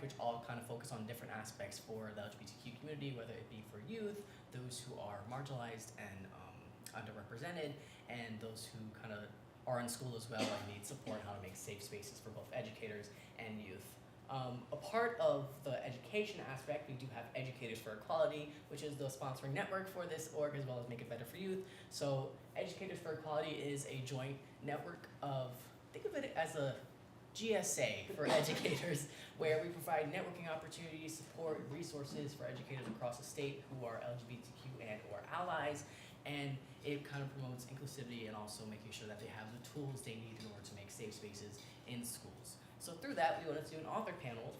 which all kind of focus on different aspects for the LGBTQ community, whether it be for youth, those who are marginalized and underrepresented, and those who kind of are in school as well and need support how to make safe spaces for both educators and youth. A part of the education aspect, we do have Educators for Equality, which is the sponsoring network for this org, as well as Make It Better for Youth. So Educators for Equality is a joint network of, think of it as a GSA for educators, where we provide networking opportunities, support, resources for educators across the state who are LGBTQ and or allies, and it kind of promotes inclusivity and also making sure that they have the tools they need in order to make safe spaces in schools. So through that, we wanted to do an author panel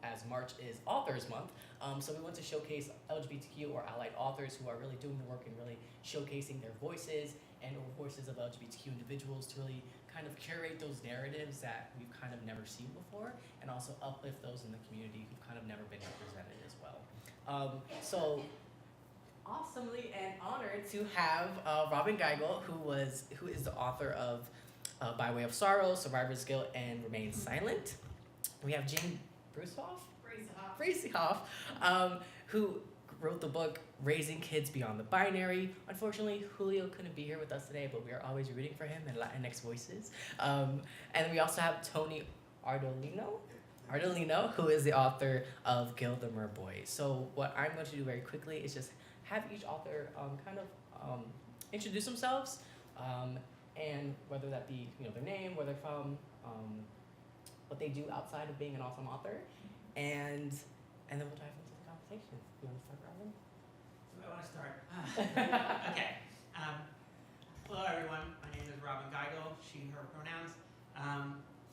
as March is Authors Month. So we want to showcase LGBTQ or allied authors who are really doing the work and really showcasing their voices and or voices of LGBTQ individuals to really kind of curate those narratives that we've kind of never seen before, and also uplift those in the community who've kind of never been represented as well. So awesomely and honored to have Robyn Gigl, who is the author of By Way of Sorrow, Survivor's Guilt, and Remain Silent. We have Jane Bruesehoff, who wrote the book Raising Kids Beyond the Binary. Unfortunately, Julio couldn't be here with us today, but we are always rooting for him and Latinx voices. And we also have Tony Ardolino, who is the author of Gil the Merboy. So what I'm going to do very quickly is just have each author introduce themselves, and whether that be their name, where they're from, what they do outside of being an awesome author, and then we'll dive into the conversation. You want to start, Robyn? I want to start. Okay. Hello, everyone. My name is Robyn Gigl. She, her pronouns.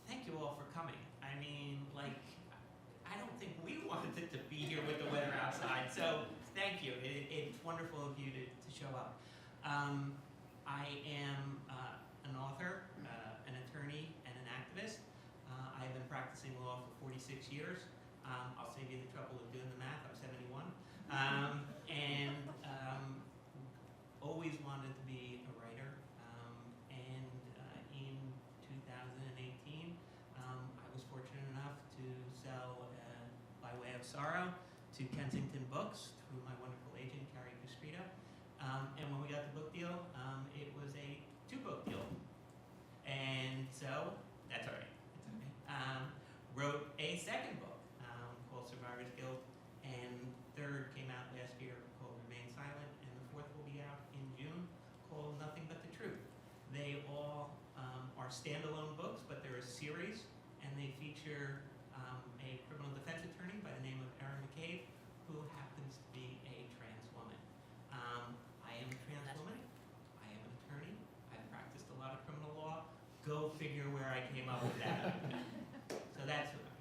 Thank you all for coming. I mean, I don't think we wanted to be here with the weather outside, so thank you. It's wonderful of you to show up. I am an author, an attorney, and an activist. I've been practicing law for 46 years. I'll save you the trouble of doing the math. I'm 71. And always wanted to be a writer. And in 2018, I was fortunate enough to sell By Way of Sorrow to Kensington Books through my wonderful agent, Carrie Custrita. And when we got the book deal, it was a 2-book deal. And so, that's all right. It's okay. Wrote a second book called Survivor's Guilt, and third came out last year called Remain Silent, and the fourth will be out in June called Nothing But the Truth. They all are standalone books, but they're a series, and they feature a criminal defense attorney by the name of Erin McCabe, who happens to be a trans woman. I am a trans woman. I am an attorney. I've practiced a lot of criminal law. Go figure where I came up with that. So that's who I am.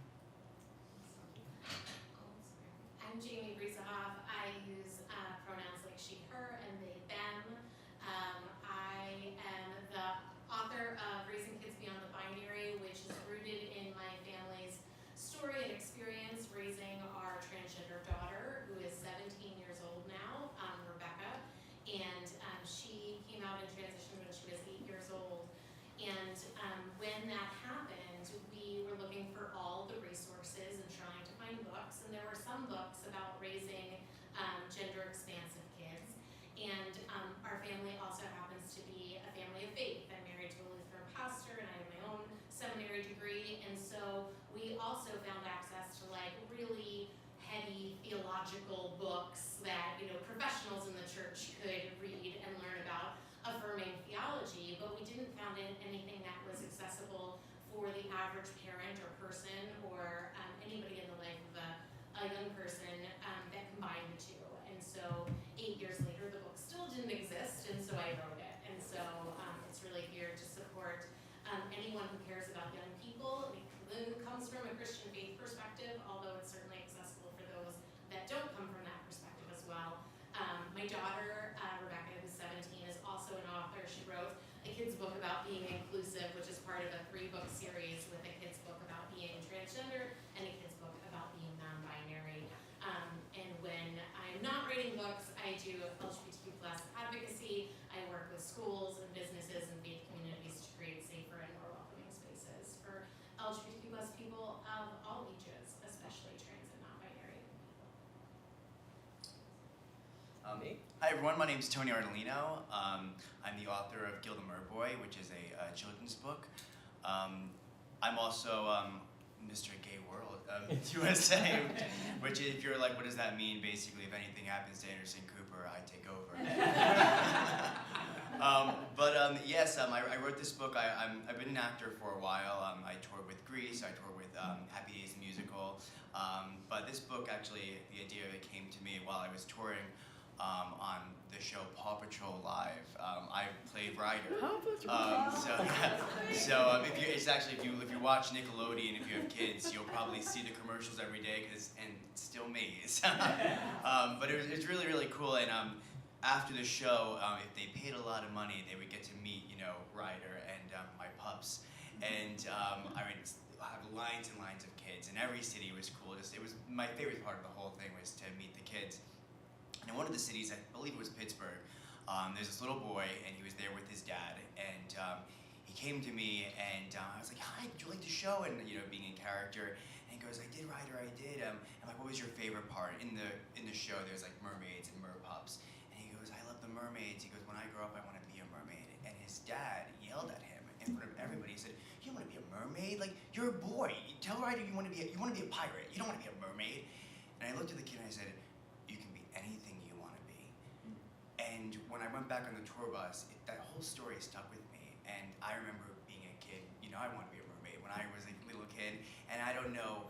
I'm Jane Bruesehoff. I use pronouns like she, her, and they, them. I am the author of Raising Kids Beyond the Binary, which is rooted in my family's story and experience raising our transgender daughter, who is 17 years old now, Rebecca. And she came out and transitioned when she was 8 years old. And when that happened, we were looking for all the resources and trying to find books. And there were some books about raising gender-expansive kids. And our family also happens to be a family of faith. I'm married to a Lutheran pastor, and I have my own seminary degree. And so we also found access to really heady theological books that professionals in the church could read and learn about affirming theology, but we didn't find anything that was accessible for the average parent or person or anybody in the life of a young person that combined the two. And so 8 years later, the book still didn't exist, and so I wrote it. And so it's really here to support anyone who cares about young people. It comes from a Christian faith perspective, although it's certainly accessible for those that don't come from that perspective as well. My daughter, Rebecca, who's 17, is also an author. She wrote a kid's book about being inclusive, which is part of a 3-book series with a kid's book about being transgender and a kid's book about being non-binary. And when I'm not writing books, I do LGBTQ plus advocacy. I work with schools and businesses and faith communities to create safer and more welcoming spaces for LGBTQ plus people of all ages, especially me. Hi everyone, my name is Tony Ardolino. I'm the author of Gil the Merboy, which is a children's book. I'm also Mr. Gay World USA, which if you're like, what does that mean? Basically, if anything happens to Anderson Cooper, I take over. Yes, I wrote this book. I've been an actor for a while. I toured with Grease. I toured with Happy Days the Musical. But this book, actually, the idea of it came to me while I was touring on the show Paw Patrol Live. I played Ryder. If you watch Nickelodeon, if you have kids, you'll probably see the commercials every day, and it's still me. But it's really, really cool. And after the show, if they paid a lot of money, they would get to meet, Ryder and my pups. And I would have lines and lines of kids, and every city was cool. It was my favorite part of the whole thing was to meet the kids. And in one of the cities, I believe it was Pittsburgh, there's this little boy, and he was there with his dad, and he came to me, and I was like, "Hi, did you like the show?" And being in character, and he goes, "I did, Ryder, I did." I'm like, "What was your favorite part?" In the show, there's like mermaids and merpups, and he goes, "I love the mermaids." He goes, "When I grow up, I want to be a mermaid." And his dad yelled at him in front of everybody. He said, "You want to be a mermaid? Like, you're a boy. Tell Ryder you want to be a pirate. You don't want to be a mermaid." And I looked at the kid and I said, "You can be anything you want to be." And when I went back on the tour bus, that whole story stuck with me. And I remember being a kid, I wanted to be a mermaid when I was a little kid. And I don't know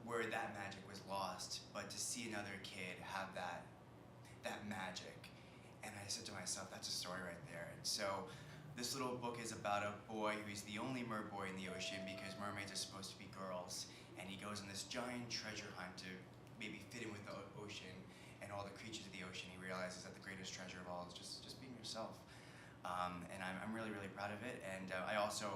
where that magic was lost, but to see another kid have that magic. And I said to myself, that's a story right there. And so this little book is about a boy who's the only merboy in the ocean because mermaids are supposed to be girls. And he goes on this giant treasure hunt to maybe fit in with the ocean and all the creatures of the ocean. He realizes that the greatest treasure of all is just being yourself. And I'm really, really proud of it. And I also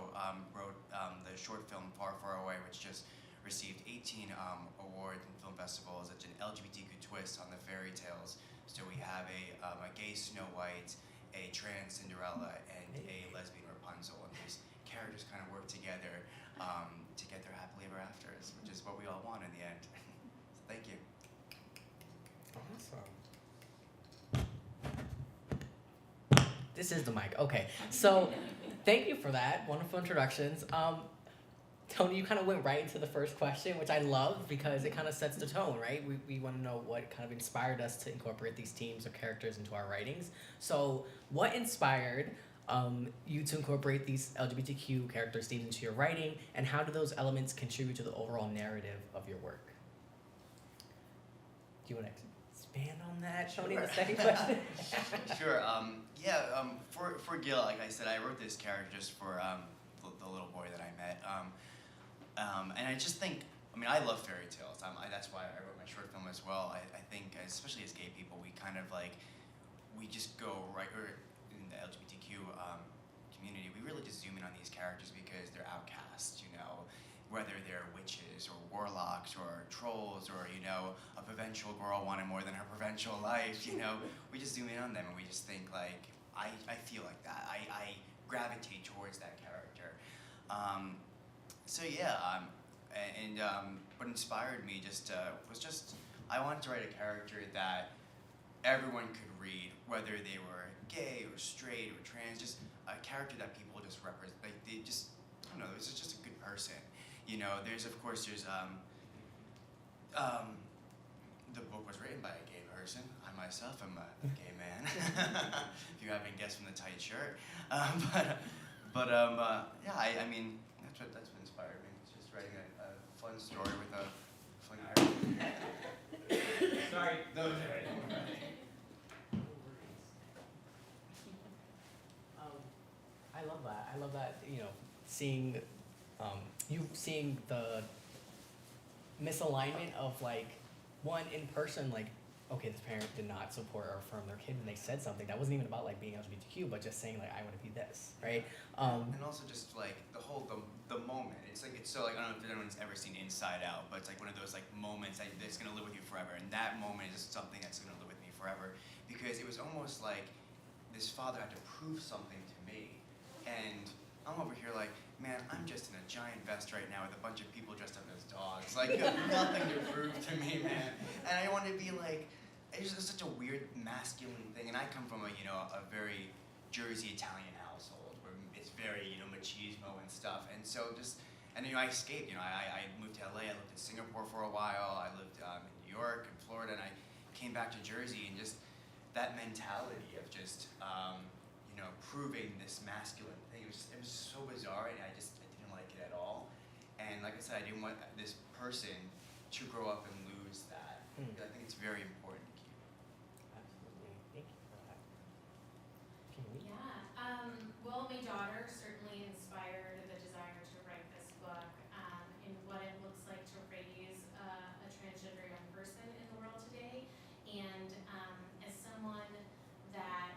wrote the short film Far, Far Away, which just received 18 awards in film festivals. It's an LGBTQ twist on the fairy tales. So we have a gay Snow White, a trans Cinderella, and a lesbian Rapunzel. And these characters kind of work together to get their happily ever afters, which is what we all want in the end. So thank you. Awesome. This is the mic. Okay. So thank you for that. Wonderful introductions. Tony, you kind of went right into the first question, which I love because it kind of sets the tone, right? We want to know what kind of inspired us to incorporate these themes or characters into our writings. So what inspired you to incorporate these LGBTQ characters themes into your writing, and how do those elements contribute to the overall narrative of your work? Do you want to expand on that, Tony, Sure. the second question? Sure. For Gil, like I said, I wrote this character just for the little boy that I met. And I just think, I love fairy tales. That's why I wrote my short film as well. I think, especially as gay people, we kind of we just go right, or in the LGBTQ community, we really just zoom in on these characters because they're outcasts, whether they're witches or warlocks or trolls or, a provincial girl wanted more than her provincial life, we just zoom in on them and we just think I feel like that. I gravitate towards that character. What inspired me was I wanted to write a character that everyone could read, whether they were gay or straight or trans, just a character that people just represent, this is just a good person. There's the book was written by a gay person. I myself am a gay man, if you haven't guessed from the tight shirt. That's what inspired me. It's just writing a fun story with a fling iron. Sorry. No, it's all right. I love that, seeing the misalignment of one in person, okay, this parent did not support or affirm their kid when they said something that wasn't even about being LGBTQ, but just saying I want to be this, right? And also just the moment. It's I don't know if anyone's ever seen Inside Out, but it's one of those moments that's gonna live with you forever. And that moment is something that's gonna live with me forever because it was almost like this father had to prove something to me, and I'm over here man, I'm just in a giant vest right now with a bunch of people dressed up as dogs. You have nothing to prove to me, man. And I want to be it's just such a weird masculine thing. And I come from a very Jersey Italian household where it's very, machismo and stuff. And so I escaped. I moved to LA. I lived in Singapore for a while. I lived in New York and Florida, and I came back to Jersey, and just that mentality of just proving this masculine thing. It was so bizarre, and I didn't like it at all. And like I said, I didn't want this person to grow up and lose that. I think it's very important to keep. Absolutely. Thank you for that. Can we? Yeah. Well, my daughter certainly inspired the desire to write this book in what it looks like to raise a transgender young person in the world today. And as someone that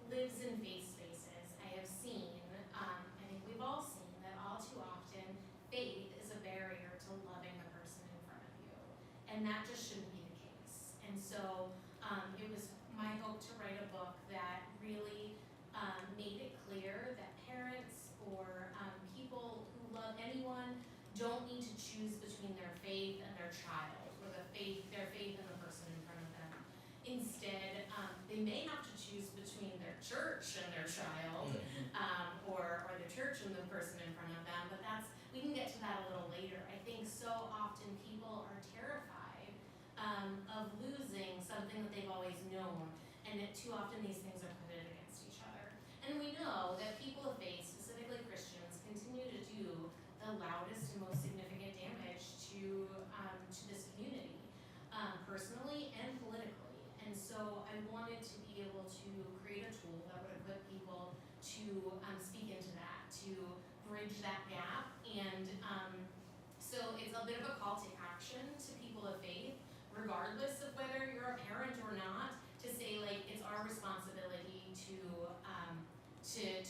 lives in faith spaces, I have seen, I think we've all seen, that all too often faith is a barrier to loving the person in front of you. And that just shouldn't be the case. And so it was my hope to write a book that really made it clear that parents or people who love anyone don't need to choose between their faith and their child, or their faith and the person in front of them. Instead, they may have to choose between their church and their child, or the church and the person in front of them, but we can get to that a little later. I think so often people are terrified of losing something that they've always known, and that too often these things are pitted against each other. And we know that people of faith, specifically Christians, continue to do the loudest and most significant damage to this community, personally and politically. And so I wanted to be able to create a tool that would equip people to speak into that, to bridge that gap. And so it's a bit of a call to action to people of faith, regardless of whether you're a parent or not, to say, like, it's our responsibility to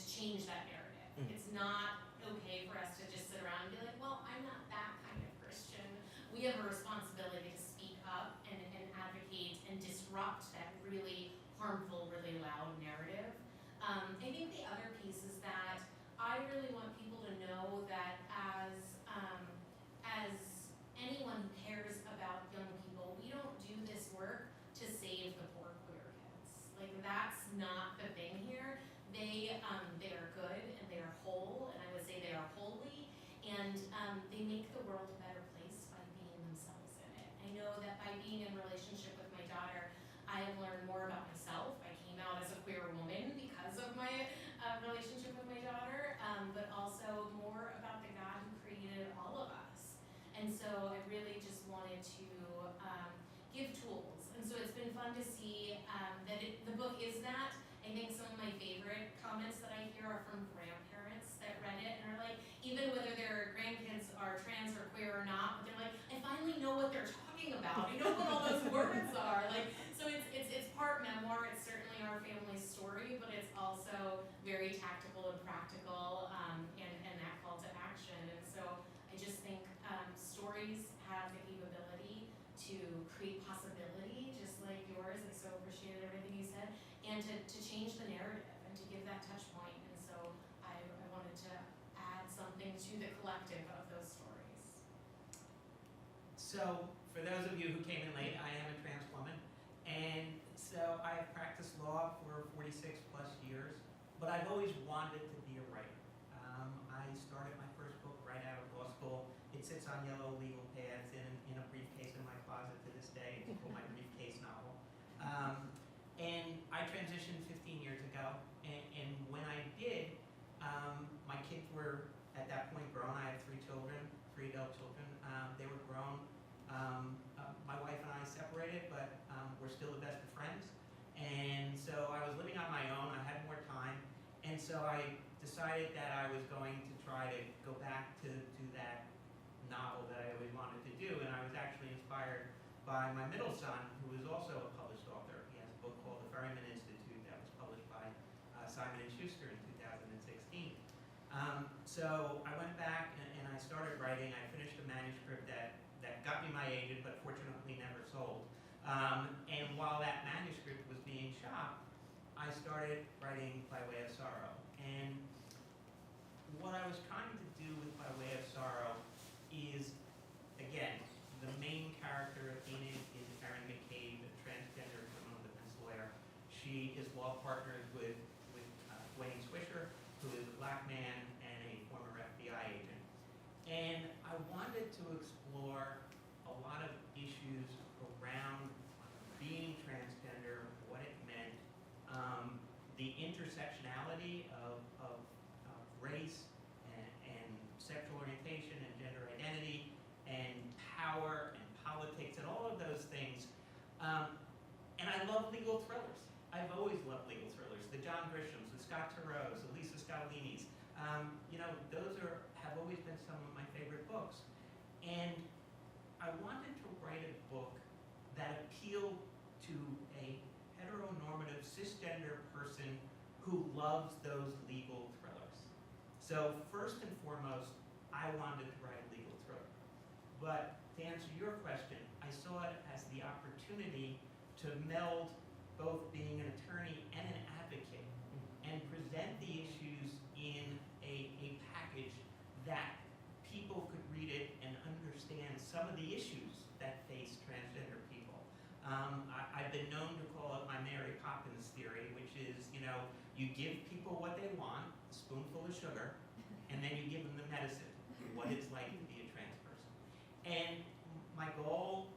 change that narrative. It's not okay for us to just sit around and be like, well, I'm not that kind of Christian. We have a responsibility to speak up and advocate and disrupt that really harmful, really loud narrative. I think the other piece is that I really want people to know that as anyone who cares about young people, we don't do this work to save the poor queer kids. Like, that's not the thing here. They are good and they are whole, and I would say they are holy, and they make the world a better place by being themselves in it. I know that by being in relationship with my daughter, I have learned more about myself. I came out as a queer woman because of my relationship with my daughter, but also more about the God who created all of us. And so I really just wanted to give tools. And so it's been fun to see that the book is that. I think some of my favorite comments that I hear are from grandparents that read it and are like, even whether their grandkids are trans or queer or not, but they're like, I finally know what they're talking about. I know what all those words are. Like, so it's part memoir. It's certainly our family's story, but it's also very tactical and practical, and that call to action. And so I just think stories have the capability to create possibility, just like yours. I so appreciated everything you said, and to change the narrative and to give that touch point. And so I wanted to add something to the collective of those stories. So, for those of you who came in late, I am a trans woman, and so I have practiced law for 46 plus years, but I've always wanted to be a writer. I started my first book right out of law school. It sits on yellow legal pads in a briefcase in my closet to this day. It's called my briefcase novel. And I transitioned 15 years ago, and when I did, my kids were at that point grown. I have 3 children, 3 adult children. They were grown. My wife and I separated, but we're still the best of friends. And so I was living on my own. I had more time, and so I decided that I was going to try to go back to that novel that I always wanted to do. And I was actually inspired by my middle son, who is also a published author. He has a book called The Ferryman Institute that was published by Simon & Schuster in 2016. So I went back and I started writing. I finished a manuscript that got me my agent, but fortunately never sold. And while that manuscript was being shopped, I started writing By Way of Sorrow. And what I was trying to do with By Way of Sorrow is, again, the main character in it is Erin McCabe, a transgender all partnered with Dwayne Swisher, who is a black man and a former FBI agent. And I wanted to explore a lot of issues around being transgender, what it meant, the intersectionality of race and sexual orientation and gender identity and power and politics and all of those things. And I love legal thrillers. I've always loved legal thrillers. The John Grishams, the Scott Turows, the Lisa Scottolinis. Those have always been some of my favorite books. And I wanted to write a book that appealed to a heteronormative cisgender person who loves those legal thrillers. So first and foremost, I wanted to write a legal thriller. But to answer your question, I saw it as the opportunity to meld both being an attorney and an advocate and present the issues in a package that people could read it and understand some of the issues that face transgender people. I've been known to call it my Mary Poppins theory, which is, you give people what they want, a spoonful of sugar, and then you give them the medicine, what it's like to be a trans person. And my goal,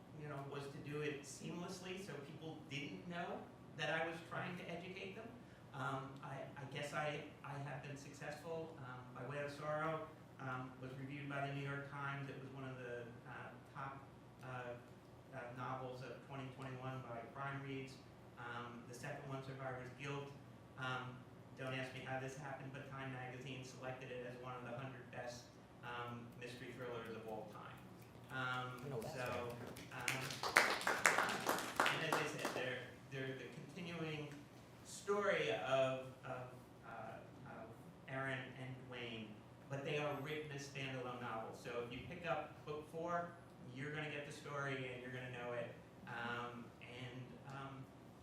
was to do it seamlessly so people didn't know that I was trying to educate them. I guess I have been successful. By Way of Sorrow was reviewed by the New York Times. It was one of the top novels of 2021 by crime reads. The second one, Survivor's Guilt. Don't ask me how this happened, but Time Magazine selected it as one of the 100 best mystery thrillers of all time. And as I said, they're the continuing story of Aaron and Dwayne, but they are written as standalone novels. So if you pick up book 4, you're going to get the story and you're going to know it.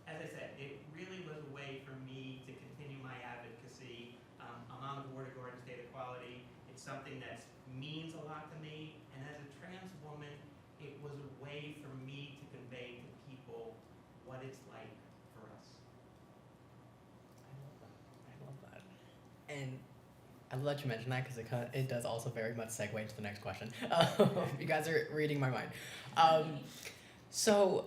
As I said, it really was a way for me to continue my advocacy. I'm on the board of Garden State Equality. It's something that means a lot to me, and as a trans woman, it was a way for me to convey to people what it's like for us. I love that. And I love that you mentioned that because it does also very much segue into the next question. You guys are reading my mind. So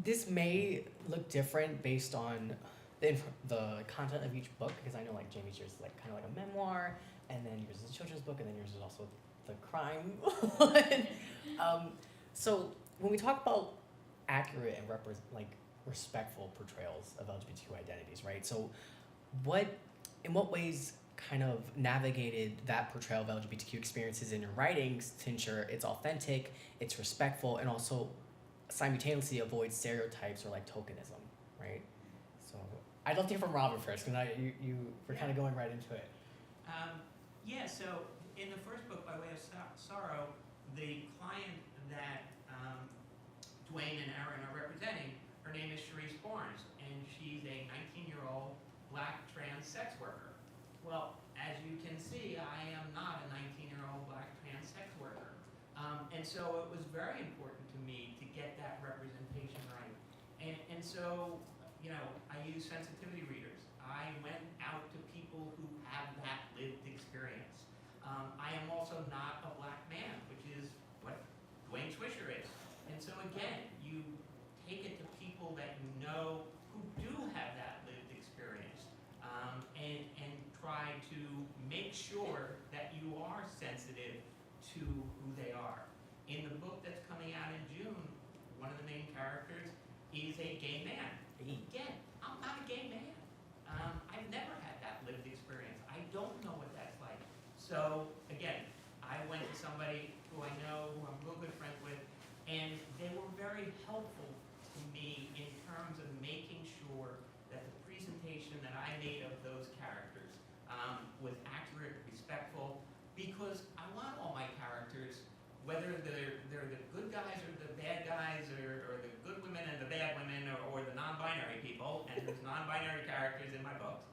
this may look different based on the content of each book, because I know like Jamie's yours is like kind of like a memoir, and then yours is a children's book, and then yours is also the crime one. So when we talk about accurate and respectful portrayals of LGBTQ identities, right? So in what ways kind of navigated that portrayal of LGBTQ experiences in your writings to ensure it's authentic, it's respectful, and also simultaneously avoid stereotypes or like tokenism, right? So I'd love to hear from Robyn first, because you were kind of going right into it. So in the first book, By Way of Sorrow, the client that Dwayne and Aaron are representing, her name is Sharice Barnes, and she's a 19-year-old black trans sex worker. Well, as you can see, I am not a 19-year-old black trans sex worker. And so it was very important to me to get that representation right. And so, I use sensitivity readers. I went out to people who have that lived experience. I am also not a black man, which is what Dwayne Swisher is. And so again, you take it to people that you know who do have that lived experience, and try to make sure that you are sensitive to who they are. In the book that's coming out in June, one of the main characters is a gay man. Again, I'm not a gay man. I've never had that lived experience. I don't know what that's like. So again, I went to somebody who I know, who I'm real good friends with, and they were very helpful to me in terms of making sure that the presentation that I made of those characters was accurate, respectful, because I want all my characters, whether they're the good guys or the bad guys, or the good women and the bad women, or the non-binary people, and there's non-binary characters in my books,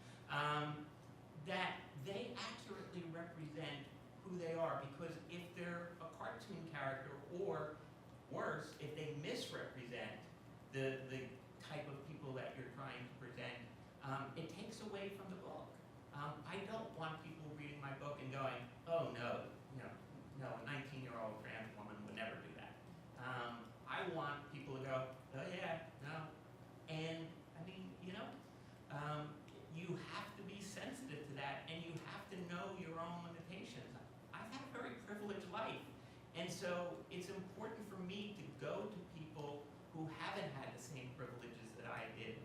that they accurately represent who they are. Because if they're a cartoon character, or worse, if they misrepresent the type of people that you're trying to present, it takes away from the book. I don't want people reading my book and going, oh no, no, a 19-year-old trans woman would never do that. I want people to go, oh yeah, no. And I mean, you have to be sensitive to that, and you have to know your own limitations. I've had a very privileged life, and so it's important for me to go to people who haven't had the same privileges that I did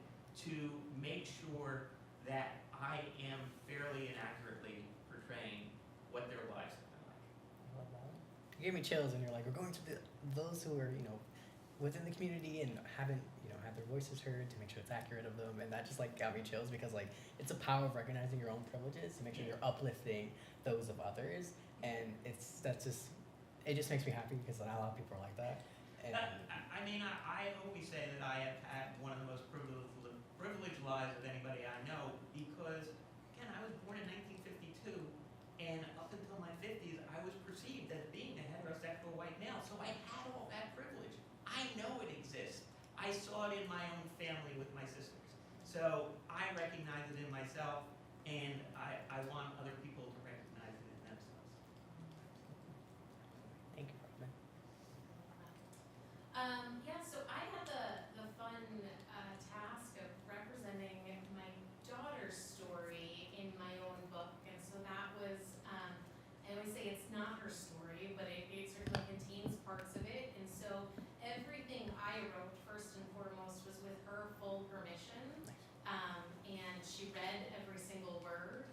to make sure that I am fairly and accurately portraying what their lives have been like. You gave me chills, and you're like, we're going to those who are, within the community and haven't, had their voices heard to make sure it's accurate of them, and that just like got me chills because like it's a power of recognizing your own privileges to make sure you're uplifting those of others, and it just makes me happy because not a lot of people are like that. And I always say that I have had one of the most privileged lives of anybody I know because, again, I was born in 1952, and up until my 50s, I was perceived as being a heterosexual white male, so I had all that privilege. I know it exists. I saw it in my own family with my sisters. So I recognize it in myself, and I want other people to recognize it in themselves. Thank you, Robyn. So I had the fun task of representing my daughter's story in my own book, and so that was, I always say it's not her story, but it certainly contains parts of it, and so everything I wrote, first and foremost, was with her full permission, and she read every single word.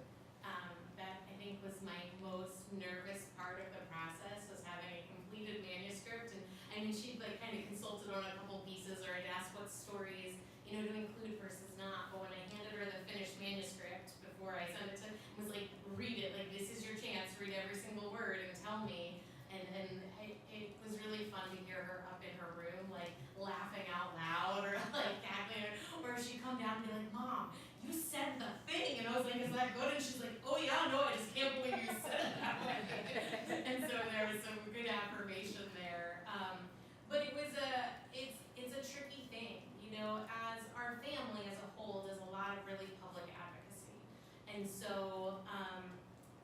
That I think was my most nervous part of the process, was having a completed manuscript, and I mean she'd like kind of consulted on a couple pieces, or I'd asked what stories, to include versus not, but when I handed her the finished manuscript before I sent it to, was like, read it, like this is your chance, read every single word and tell me, and it was really fun to hear her up in her room, like laughing out loud, or like cackling, or she'd come down and be like, Mom, you said the thing, and I was like, is that good? And she's like, oh yeah, no, I just can't believe you said it that way. And so there was some good affirmation there. But it's a tricky thing, as our family as a whole does a lot of really public advocacy. And so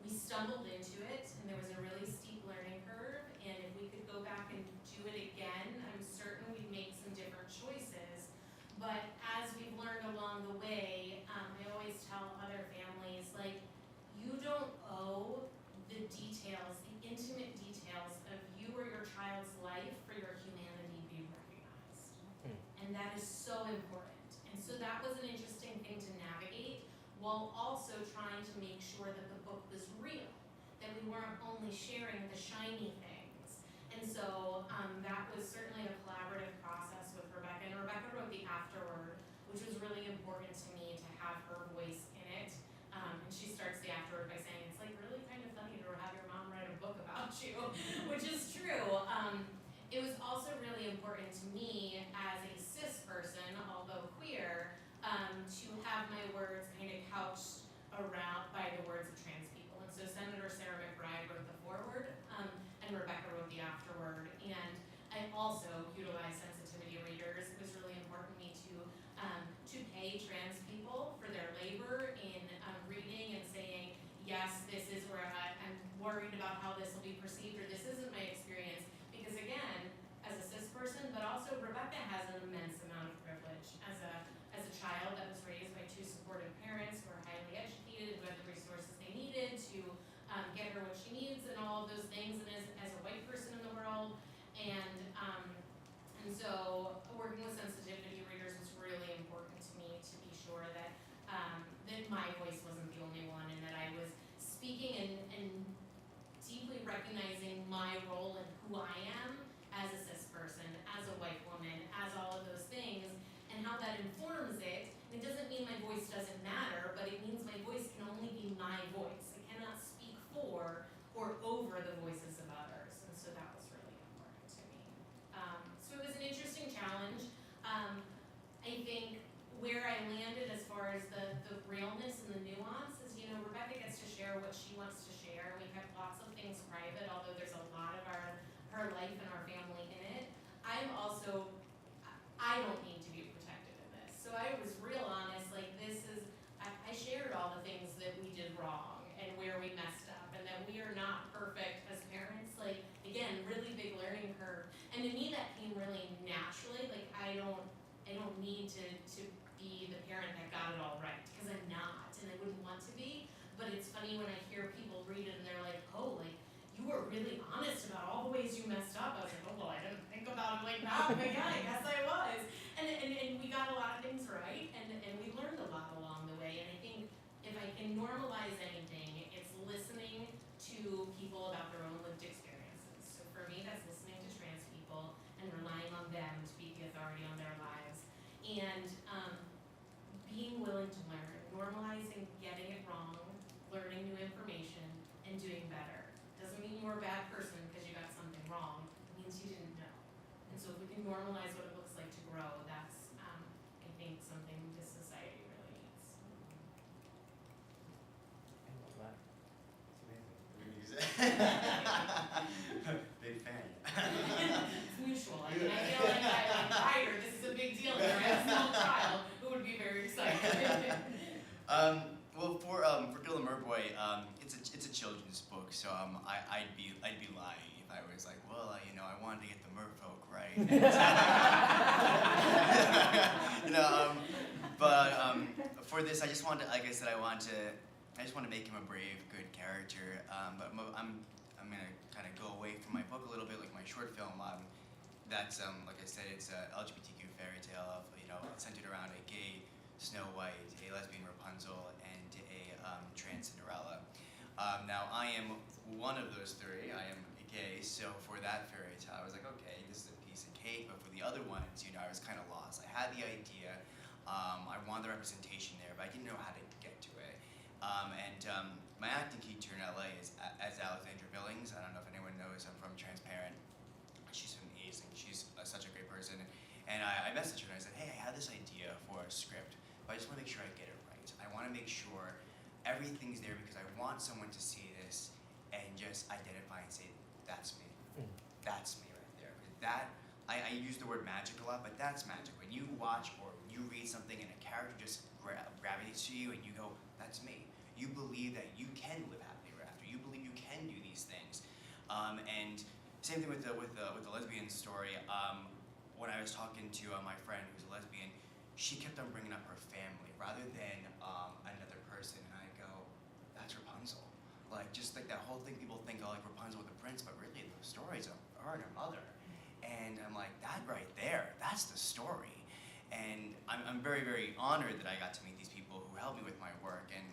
we stumbled into it, and there was a really steep learning curve, and if we could go back and do it again, I'm certain we'd make some different choices. But as we've learned along the way, I always tell other families, like, you don't owe the details, the intimate details of you or your child's life for your humanity being recognized. And that is so important. And so that was an interesting thing to navigate, while also trying to make sure that the book was real, that we weren't only sharing the shiny things. And so that was certainly a collaborative process with Rebecca, and Rebecca wrote the afterword, which was really important to me to have her voice in it. And she starts the afterword by saying, it's like really kind of funny to have your mom write a book about you, which is true. It was also really important to me as a cis person, although queer, to have my words kind of couched around by the words of trans people. And so Senator Sarah McBride wrote the foreword, and Rebecca wrote the afterword. And I also utilized sensitivity readers. It was really important to me to pay trans people for their labor in reading and saying, yes, this is where I'm worried about how this will be perceived, or this isn't my experience. Because again, as a cis person, but also Rebecca has an immense amount of privilege as a child that was raised by two supportive parents who are highly educated, who had the resources they needed to get her what she needs and all of those things, and as a white person in the world. And so working with sensitivity readers was really important to me, to be sure that that my voice wasn't the only one, and that I was speaking and deeply recognizing my role and who I am as a cis person, as a white woman, as all of those things, and how that informs it. And it doesn't mean my voice doesn't matter, but it means my voice can only be my voice. It cannot speak for or over the voices of others, and so that was really important to me. So it was an interesting challenge. I think where I landed as far as the realness and the nuance is, Rebecca gets to share what she wants to share. We kept lots of things private, although there's a lot of her life and our family in it. I don't need to be protected in this. So I was real honest, like this is I don't need to be the parent that got it all right, because I'm not, and I wouldn't want to be. But it's funny when I hear people read it and they're like, oh, like, you were really honest about all the ways you messed up. I was like, oh, well, I didn't think about it like that, but yeah, I guess I was. And we got a lot of things right, and we learned a lot along the way. And I think if I can normalize anything, it's listening to people about their own lived experiences. So for me, that's listening to trans people and relying on them to be the authority on their lives. And being willing to learn, normalizing getting it wrong, learning new information, and doing better. Doesn't mean you're a bad person because you got something wrong. It means you didn't know. And so if we can normalize what it looks like to grow, that's, I think, something this society really needs. I love that. It's amazing. Big fan. It's mutual. I mean, I feel like I'm writer, this is a big deal here. I have a small child who would be very excited. Well, for Gigl Merboy, it's a children's book, so I'd be lying if I was like, well, I wanted to get the merfolk right. But for this, I just want to, like I said, I just want to make him a brave, good character. But I'm gonna kind of go away from my book a little bit, like my short film. That's like I said, it's a LGBTQ fairy tale of centered around a gay Snow White, a lesbian Rapunzel, and a trans Cinderella. Now I am one of those three. I am gay, so for that fairy tale, I was like, okay, this is a piece of cake. But for the other ones, I was kind of lost. I had the idea. I wanted the representation there, but I didn't know how to get to it. My acting teacher in LA is as Alexandra Billings. I don't know if anyone knows. I'm from Transparent. She's amazing. She's such a great person. And I messaged her and I said, hey, I had this idea for a script, but I just want to make sure I get it right. I want to make sure everything's there because I want someone to see this and just identify and say, that's me. That's me right there. I use the word magic a lot, but that's magic. When you watch or you read something and a character just gravitates to you and you go, that's me. You believe that you can live happily ever after. You believe you can do these things. And same thing with the lesbian story. When I was talking to my friend who's a lesbian, she kept on bringing up her family rather than another person. And I go, that's Rapunzel. Like, just like that whole thing, people think, oh, like Rapunzel with the prince, but really the story's of her and her mother. And I'm like, that right there, that's the story. And I'm very, very honored that I got to meet these people who helped me with my work. And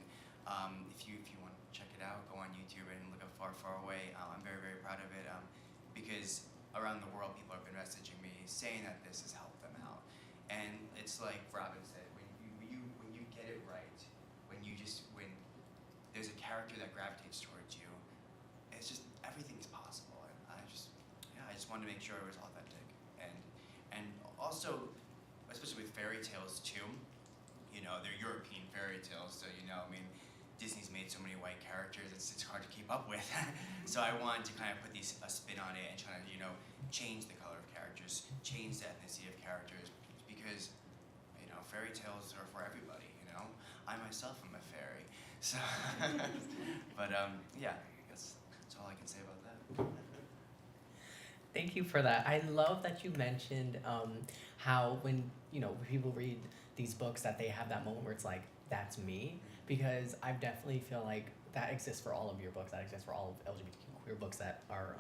if you want to check it out, go on YouTube and look up Far, Far Away. I'm very, very proud of it because around the world, people have been messaging me saying that this has helped them out. And it's like Robyn said, when you get it right, when there's a character that gravitates towards you, it's just everything's possible. And I just wanted to make sure it was authentic. And also, especially with fairy tales too, they're European fairy tales, so Disney's made so many white characters, it's hard to keep up with. So I wanted to kind of put a spin on it and try to, change the color of characters, change the ethnicity of characters, because, fairy tales are for everybody, I myself am a fairy. So, but yeah, that's all I can say about that. Thank you for that. I love that you mentioned how when people read these books that they have that moment where it's like, that's me, because I definitely feel like that exists for all of your books, that exists for all of LGBTQ queer books that are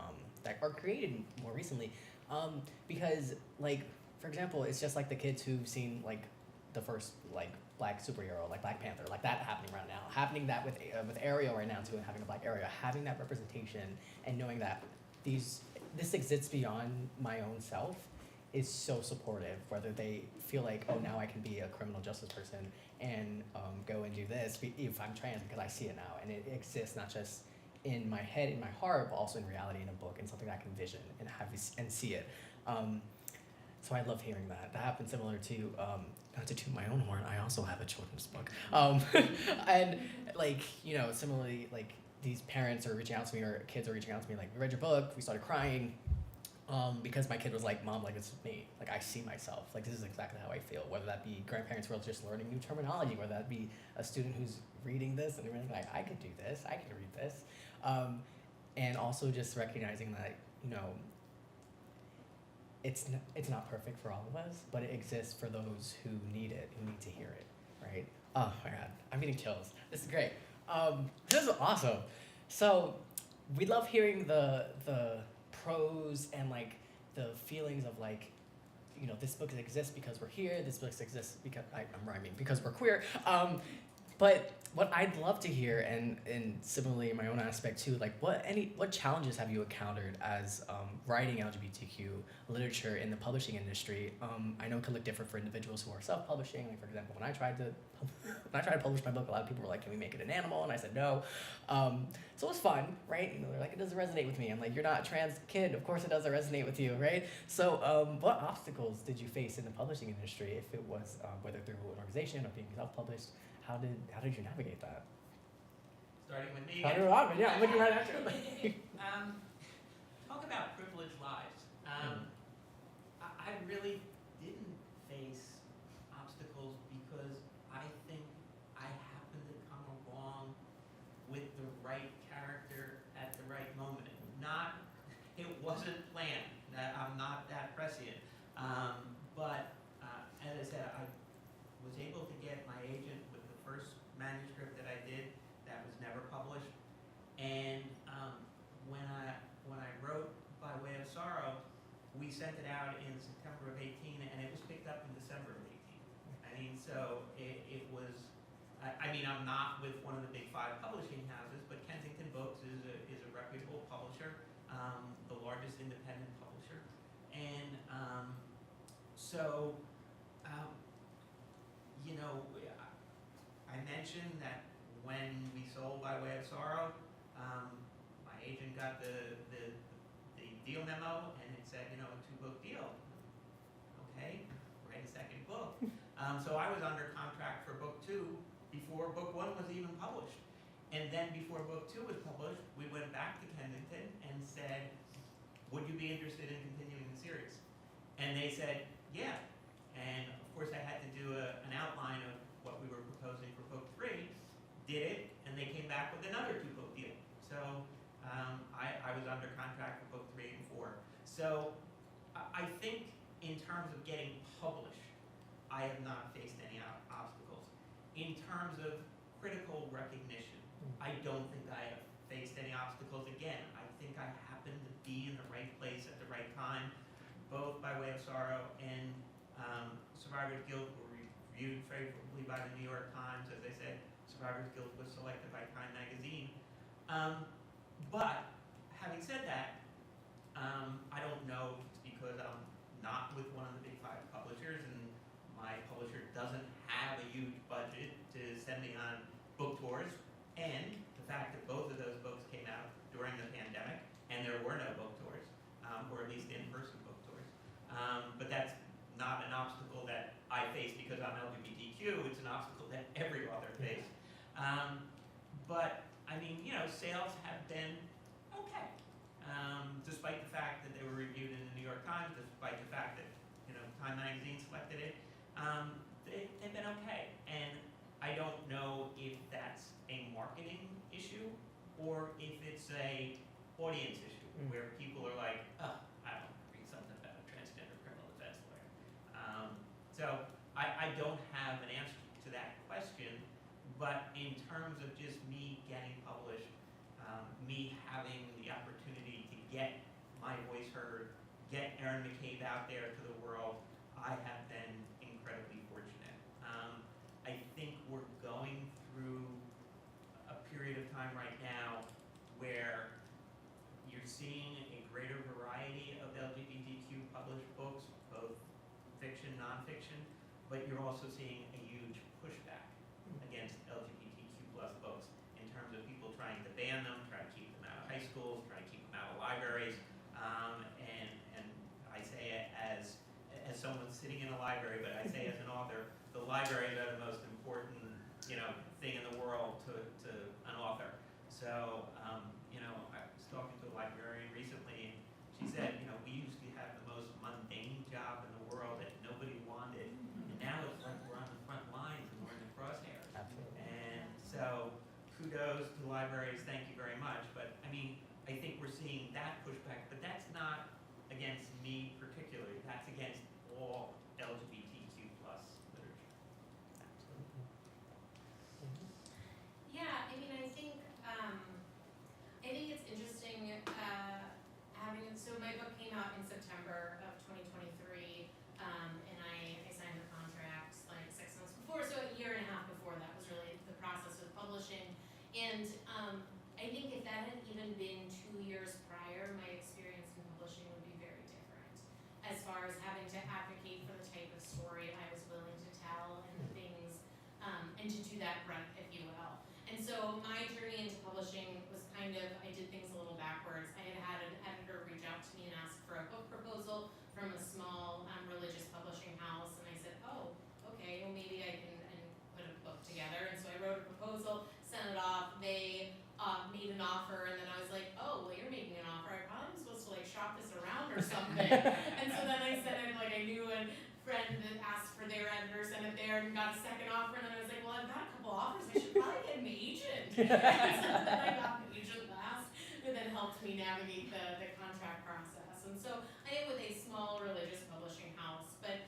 created more recently, because like, for example, it's just like the kids who've seen like the first like black superhero, like Black Panther, like that happening right now, happening that with Ariel right now too, and having a black Ariel, having that representation and knowing that this exists beyond my own self is so supportive, whether they feel like, oh, now I can be a criminal justice person and go and do this if I'm trans, because I see it now, and it exists not just in my head, in my heart, but also in reality in a book, and something I can vision and have and see it. So I love hearing that. That happened similar to, not to toot my own horn, I also have a children's book. And like, similarly, like these parents are reaching out to me, or kids are reaching out to me, like, we read your book, we started crying, because my kid was like, Mom, like, this is me. Like, I see myself. Like, this is exactly how I feel. Whether that be grandparents who are just learning new terminology, whether that be a student who's reading this and they're like, I could do this, I can read this. And also just recognizing that, it's not perfect for all of us, but it exists for those who need it, who need to hear it, right? Oh my God, I'm getting chills. This is great. This is awesome. So we love hearing the pros and like the feelings of like, you know, this book exists because we're here. This book exists because I'm rhyming, because we're queer. But what I'd love to hear, and similarly in my own aspect too, like what challenges have you encountered as writing LGBTQ literature in the publishing industry? I know it can look different for individuals who are self-publishing. Like for example, when I tried to publish my book, a lot of people were like, "Can we make it an animal?" And I said no. So it was fun, right? You know, they're like, "It doesn't resonate with me." I'm like, "You're not a trans kid. Of course it doesn't resonate with you, right?" So what obstacles did you face in the publishing industry, if it was whether through an organization or being self-published? How did you navigate that? Starting with me. Starting with Robyn, yeah, I'm looking right at you. Talk about privileged lives. I really didn't face obstacles because I think I happened to come along with the right character at the right moment. It wasn't planned. I'm not that prescient. But as I said, I was able to get my agent with the first manuscript that I did that was never published. And when I wrote By Way of Sorrow, we sent it out in September of 18, and it was picked up in December of 18. I mean, so it was. I mean, I'm not with one of the big 5 publishing houses, but Kensington Books is a reputable publisher, the largest independent publisher, and you know, I mentioned that when we sold By Way of Sorrow, my agent got the deal memo, and it said, you know, a 2-book deal. Okay, write a second book. So I was under contract for book 2 before book 1 was even published. And then before book 2 was published, we went back to Kensington and said, would you be interested in continuing the series? And they said, yeah. And of course I had to do an outline of what we were proposing for book 3, did it, and they came back with another 2-book deal. So I was under contract for book 3 and 4. So I think in terms of getting published, I have not faced any obstacles. In terms of critical recognition, I don't think I have faced any obstacles. Again, I think I happened to be in the right place at the right time. Both By Way of Sorrow and Survivors Guild were reviewed favorably by the New York Times. As I said, Survivors Guild was selected by Time Magazine. But having said that, I don't know if it's because I'm not with one of the big 5 publishers and my publisher doesn't have a huge budget to send me on book tours, and the fact that both of those books came out during the pandemic and there were no book tours, or at least in-person book tours. But that's not an obstacle that I face because I'm LGBTQ, it's an obstacle that every author faced. But I mean, you know, sales have been okay. Despite the fact that they were reviewed in the New York Times, despite the fact that, you know, Time Magazine selected it, they've been okay. And I don't know if that's a marketing issue or if it's a audience issue where people are like, oh, I don't read something about a transgender criminal defense lawyer. So I don't have an answer to that question, but in terms of just me getting published, me having the opportunity to get my voice heard, get Erin McCabe out there to the world, I have been incredibly fortunate. I think we're going through a period of time right now where you're seeing a greater variety of LGBTQ published books, both fiction, nonfiction, but you're also seeing a huge pushback against LGBTQ plus books in terms of people trying to ban them, trying to keep them out of high schools, trying to keep them out of libraries, and I say it as someone sitting in a library, but I say as an author, the libraries are the most important, you know, thing in the world to an author. So, you know, I was talking to a librarian recently, and she said, you know, we used to have the most mundane job in the world that nobody wanted, and now it's like we're on the front lines and we're in the crosshairs. Absolutely. And so, kudos to libraries, thank you very much. But I mean, I think we're seeing that pushback, but that's not against me particularly. trying to advocate for the type of story I was willing to tell and the things, and to do that right, if you will. And so my journey into publishing was kind of, I did things a little backwards. I had an editor reach out to me and ask for a book proposal from a small religious publishing house, and I said, oh, okay, well maybe I can put a book together. And so I wrote a proposal, sent it off. They made an offer, and then I was like, oh, well you're making an offer. I probably am supposed to like shop this around or something. And so then I sent it, like I knew a friend that asked for their editor, sent it there, and got a second offer. And then I was like, well I've got a couple offers. I should probably get an agent. And so then I got an agent last, who then helped me navigate the contract process. And so I am with a small religious publishing house, but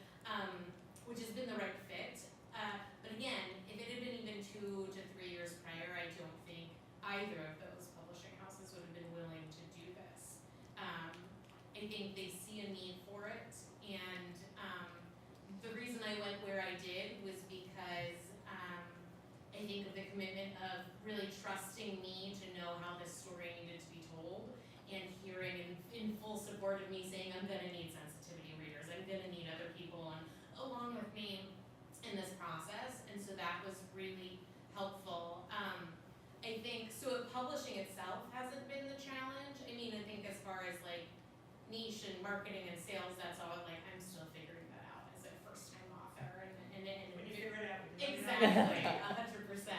which has been the right fit. But again, if it had been even 2 to 3 years prior, I don't think either of those publishing houses would have been willing to do this. I think they see a need for it, and the reason I went where I did was because I think of the commitment of really trusting me to know how this story needed to be told, and hearing in full support of me saying I'm going to need sensitivity readers, I'm going to need other people along with me in this process, and so that was really helpful. I think, so publishing itself hasn't been the challenge. I mean, I think as far as like niche and marketing and sales, that's all like, I'm still figuring that out as a first time author. And When you figure it out, exactly, 100%.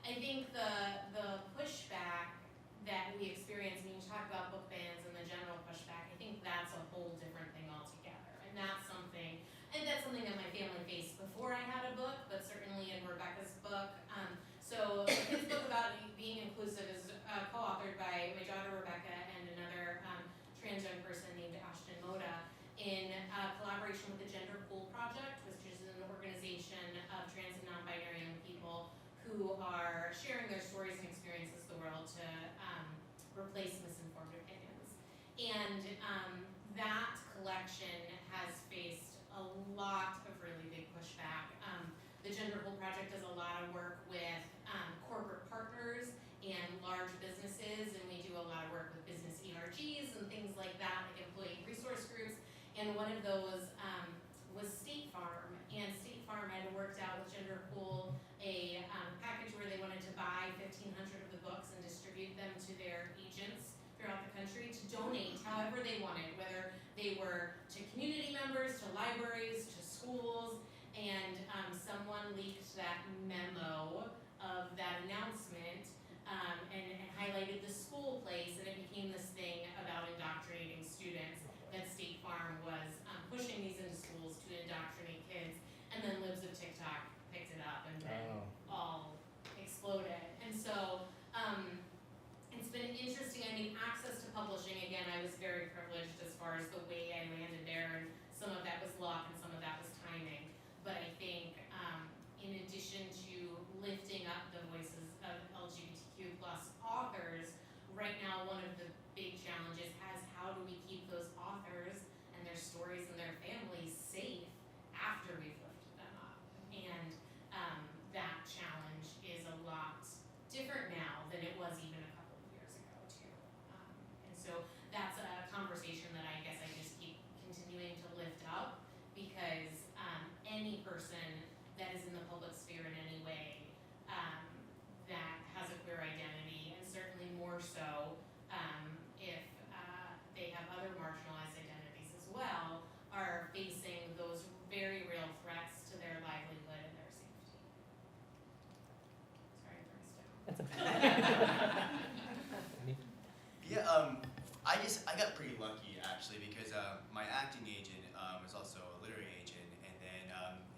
I think the pushback that we experience when you talk about book bans and the general pushback, I think that's a whole different thing altogether. And that's something that my family faced before I had a book, but certainly in Rebecca's book. So his book about being inclusive is co-authored by my daughter Rebecca and another trans young person named Ashton Moda in collaboration with the Gender Pool Project, which is an organization of trans and non-binary young people who are sharing their stories and experiences with the world to replace misinformed opinions. And that collection has faced a lot of really big pushback. The Gender Pool Project does a lot of work with corporate partners and large businesses, and we do a lot of work with business ERGs and things like that, like employee resource groups. And one of those was State Farm, and State Farm had worked out with Gender Pool a package where they wanted to buy 1,500 of the books and distribute them to their agents throughout the country to donate however they wanted, whether they were to community members, to libraries, to schools. And someone leaked that memo of that announcement and highlighted the school place, and it became this thing about indoctrinating students, that State Farm was pushing these into schools to indoctrinate kids, and then Libs of TikTok picked it up and then all exploded. And so it's been interesting. I mean, access to publishing, again, I was very privileged as far as the way I landed there, and some of that was luck and some of that was timing. But I think in addition to lifting up the voices of LGBTQ plus authors, right now one of the big challenges is how do we keep those authors and their stories and their families safe after we've lifted them up. And that challenge is a lot different now than it was even a couple of years ago too. And so that's a conversation that I guess I just keep continuing to lift up, because any person that is in the public sphere in any way that has a queer identity, and certainly more so if they have other marginalized identities as well, are facing those very real threats to their livelihood and their safety. Sorry, I burst down. That's okay. Yeah, I got pretty lucky actually, because my acting agent was also a literary agent, and then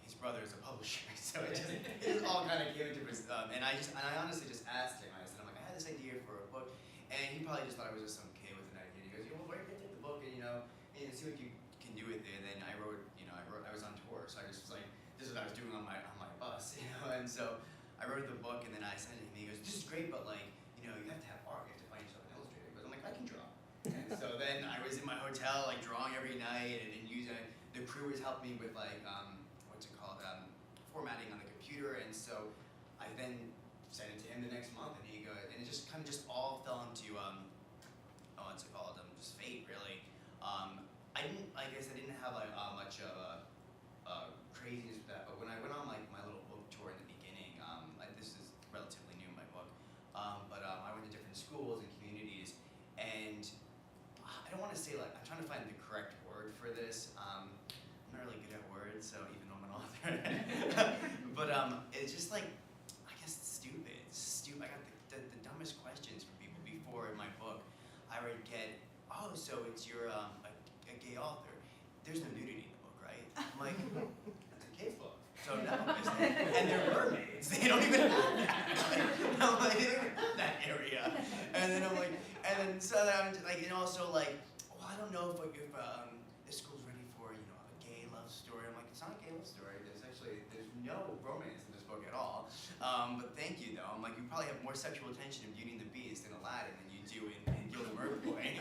his brother is a publisher, so it just all kind of came into and I honestly just asked him. I said, I'm like, I had this idea for a book, and he probably just thought I was just some kid with an idea. He goes, well, where did you take the book, and and see what you can do with it. And then I was on tour, so I just was like, this is what I was doing on my bus, and so I wrote the book, and then I sent it to him, and he goes, this is great, but like, you have to have art, you have to find yourself an illustrator. But I'm like, I can draw. And so then I was in my hotel, like drawing every night, and using the crew was helping me with like formatting on the computer, and so I then sent it to him the next month, and he goes, and it just kind of just all fell into just fate really. I didn't, like I said, I didn't have like much of a craziness with that. But when I went on like my little book tour in the beginning, like this is relatively new in my book. But I went to different schools and communities, and I don't want to say like I'm trying to find the correct word for this. I'm not really good at words, so even though I'm an author, but it's just like I guess it's stupid. It's stupid. I got the dumbest questions from people before in my book. I would get, oh, so it's your a gay author. There's no nudity in the book, right? I'm like, that's a kid's book. So no, and they're mermaids. They don't even have that. I'm like, they don't even have that area. And then I'm like, and then so then I'm just like, and also like, well, I don't know if this school's ready for a gay love story. I'm like, it's not a gay love story. There's no romance in this book at all. But thank you though. I'm like, you probably have more sexual tension in Beauty and the Beast and Aladdin than you do in Gil the Murder Boy.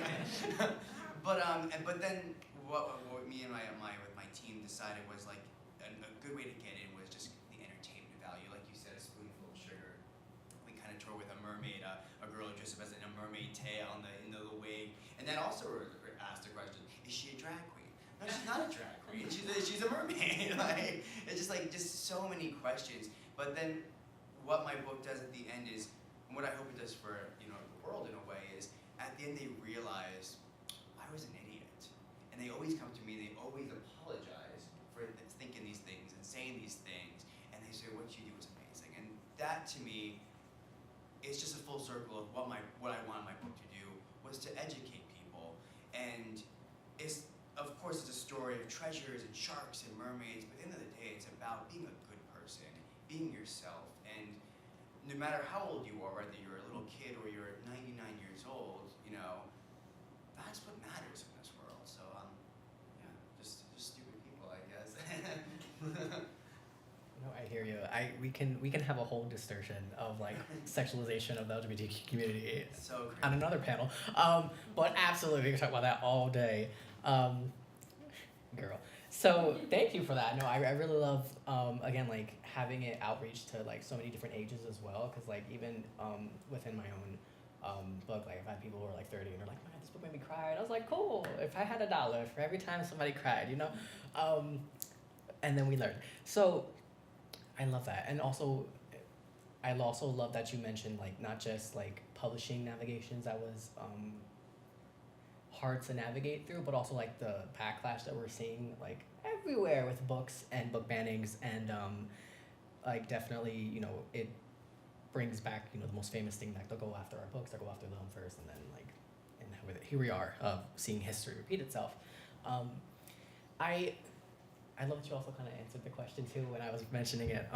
But then what me and my team decided was like a good way to get in was just the entertainment value. Like you said, a spoonful of sugar. We kind of tore with a mermaid, a girl dressed up as in a mermaid tail in the wig, and that also asked the question: is she a drag queen? No, she's not a drag queen. She's a mermaid. Like it's just so many questions. But then what my book does at the end is, and what I hope it does for the world in a way is, at the end they realize I was an idiot, and they always come to me. They always apologize for thinking these things and saying these things, and they say what you do is amazing. And that to me is just a full circle of what I wanted my book to do, was to educate people. And it's of course it's a story of treasures and sharks and mermaids, but at the end of the day it's about being a good person, being yourself. And no matter how old you are, whether you're a little kid or you're 99 years old, that's what matters in this world. So yeah, just stupid people, I guess. No, I hear you. We can have a whole discussion of like sexualization of the LGBTQ community So crazy. on another panel. But absolutely, we can talk about that all day. Girl. So thank you for that. No, I really love again like having it outreach to like so many different ages as well. Because like even within my own book, like I've had people who are like 30 and they're like, man, this book made me cry. And I was like, cool. If I had $1 for every time somebody cried, and then we learned. So I love that. And also, I also love that you mentioned like not just like publishing navigations that was hard to navigate through, but also like the backlash that we're seeing like everywhere with books and book bannings, and like definitely it brings back the most famous thing, that they'll go after our books, they'll go after them first, and then like and here we are seeing history repeat itself. I love that you also kind of answered the question too when I was mentioning it,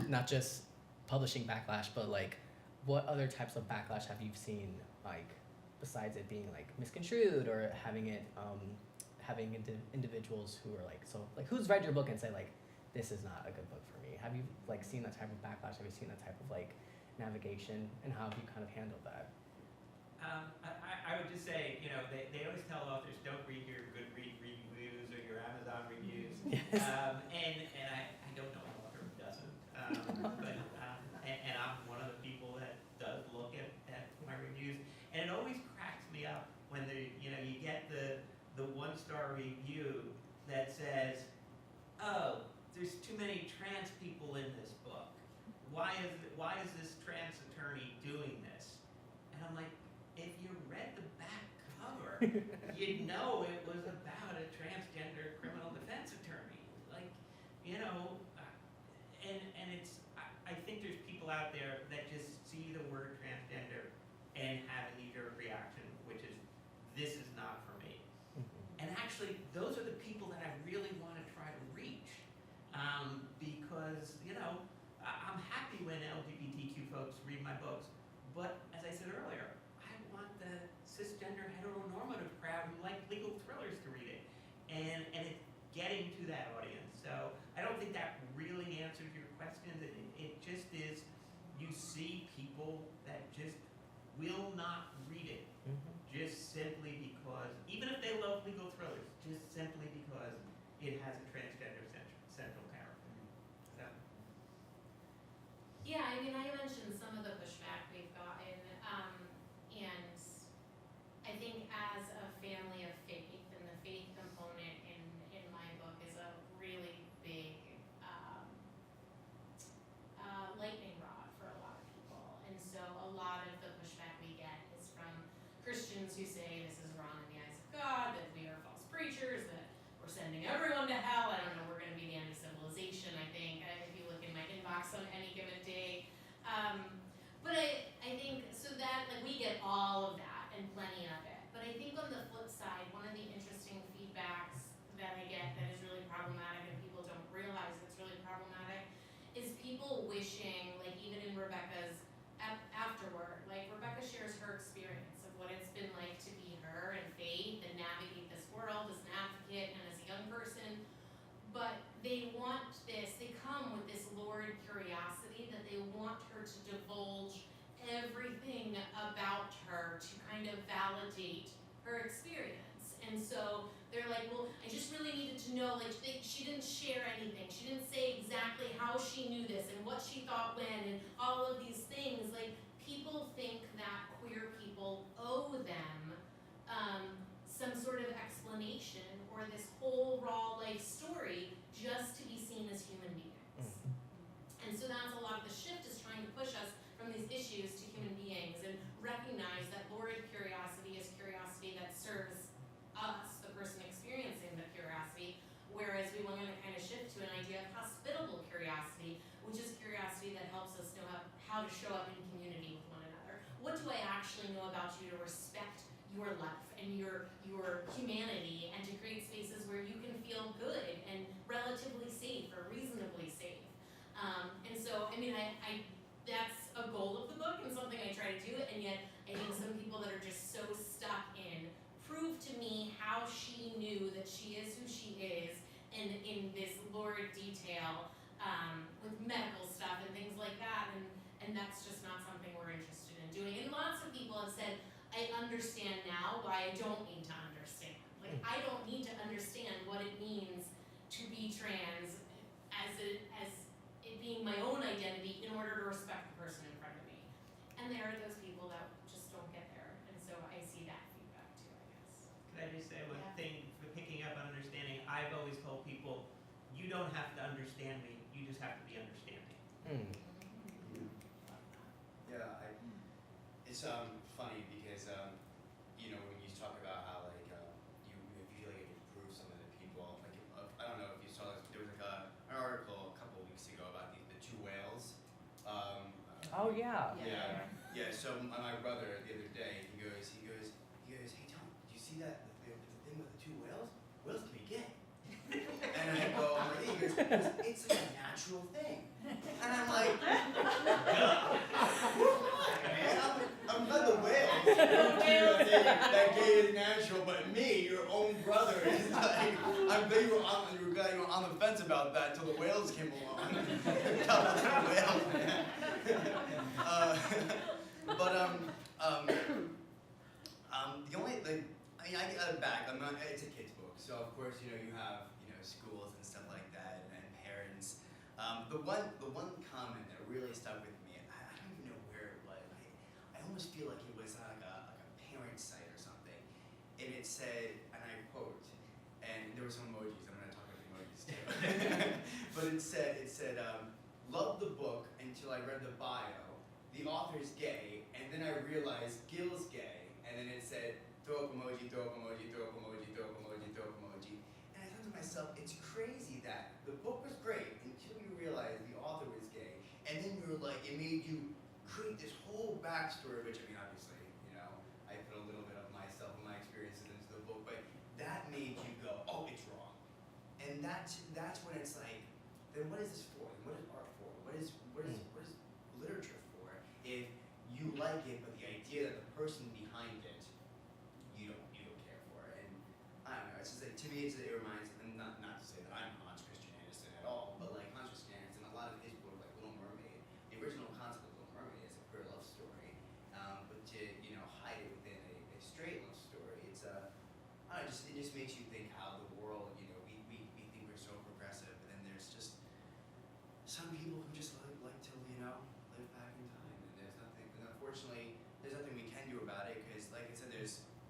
not just publishing backlash, but like what other types of backlash have you seen, like besides it being like misconstrued or having individuals who are like, so like who's read your book and say like this is not a good book for me? Have you like seen that type of backlash? Have you seen that type of like navigation, and how have you kind of handled that? I would just say, they always tell authors, don't read your Goodreads reviews or your Amazon reviews. Yes. And I don't know an author who doesn't. But I'm one of the people that does look at my reviews. And it always cracks me up when you get the 1-star review that says, oh, there's too many trans people in this book. Why is this trans attorney doing this? And I'm like, if you read the back cover, you'd know it was about a transgender criminal defense attorney. Like, and it's, I think there's people out there that just see the word transgender and have a knee-jerk reaction, which is, this is not for me. And actually, those are the people that I really want to try to reach, because I'm happy when LGBTQ folks read my books, but as I said earlier, I want the cisgender heteronormative crowd who like legal thrillers to read it, and it's getting to that audience. So I don't think that really answers your questions. It just is, you see people that just will not read it, just simply because, even if they love legal thrillers, just simply because it has a transgender central character. So. Yeah, I mean, I mentioned some of the pushback we've gotten, and I think as a family of faith and the faith component going to hell. I don't know, we're going to be the end of civilization, I think, if you look in my inbox on any given day. But I think, so that, like, we get all of that and plenty of it. But I think on the flip side, one of the interesting feedbacks that I get that is really problematic and people don't realize it's really problematic is people wishing, like even in Rebecca's afterward, like Rebecca shares her experience of what it's been like to be her and Faith and navigate this world as an advocate and as a young person. But they want this, they come with this lurid curiosity that they want her to divulge everything about her to kind of validate her experience. And so they're like, well, I just really needed to know, like, she didn't share anything. She didn't say exactly how she knew this and what she thought when and all of these things. Like, people think that queer people owe them some sort of explanation or this whole raw life story just to be seen as human beings. And so that's a lot of the shift, is trying to push us from these issues to human beings and recognize that lurid curiosity is curiosity that serves us, the person experiencing the curiosity, whereas we want to kind of shift to an idea of hospitable curiosity, which is curiosity that helps us know how to show up in community with one another. What do I actually know about you to respect your life and your humanity, and to create spaces where you can feel good and relatively safe or reasonably safe. And so, I mean, I that's a goal of the book and something I try to do, and yet I think some people that are just so stuck in, prove to me how she knew that she is who she is, and in this lurid detail with medical stuff and things like that, and that's just not something we're interested in doing. And lots of people have said, I understand now why I don't need to understand. Like, I don't need to understand what it means to be trans as it being my own identity in order to respect the person in front of me. And there are those people that just don't get there. And so I see that feedback too, I guess. Could I just say one thing for picking up on understanding? I've always told people, you don't have to understand me, you just have to be understanding. Yeah, it's funny because you know, when you talk about how like you feel like you can prove something to people. Like I don't know if you saw this, there was like an article a couple of weeks ago about the two whales. Oh yeah. Yeah. So my brother the other day, he goes, hey Tom, did you see that the thing with the two whales? Whales can be gay. And I go, I'm like, he goes, it's like a natural thing. And I'm like, man, I'm glad the whales don't do that gay is natural, but me, your own brother, is like, I'm glad you were on the fence about that until the whales came along. About the whales, man. The only thing, I mean, I get back. It's a kid's book, so of course, you know, you have, you know, schools and stuff like that, and parents. The one comment that really stuck with me, I don't even know where it was. I almost feel like it was like a parent site or something, and it said, and I quote, and there were some emojis. I'm going to talk about the emojis too, but it said, loved the book until I read the bio. The author's gay, and then I realized Gil's gay, and then it said, throw up emoji, throw up emoji, throw up emoji, throw up emoji, throw up emoji. And I thought to myself, it's crazy that the book was great until you realized the author was gay, and then you were like, it made you create this whole backstory, which, I mean, obviously, you know, I put a little bit of myself and my experiences into the book, but that made you go, oh, it's wrong. And that's when it's like, then what is this for? What is art for? What is literature for? If you like it, but the idea that the person behind it, you don't care for it. And I don't know, it's just like, to me, it reminds, and not to say that I'm Hans Christian Andersen at all, but like Hans Christian Andersen, a lot of his book, like Little Mermaid, the original concept of Little Mermaid is a queer love story, but to, you know, hide it within a straight love story, it's I don't know, it just makes you think how the world, you know, we think we're so progressive, but then there's just some people who just like to, you know, live back in time, and unfortunately, there's nothing we can do about it, because like I said,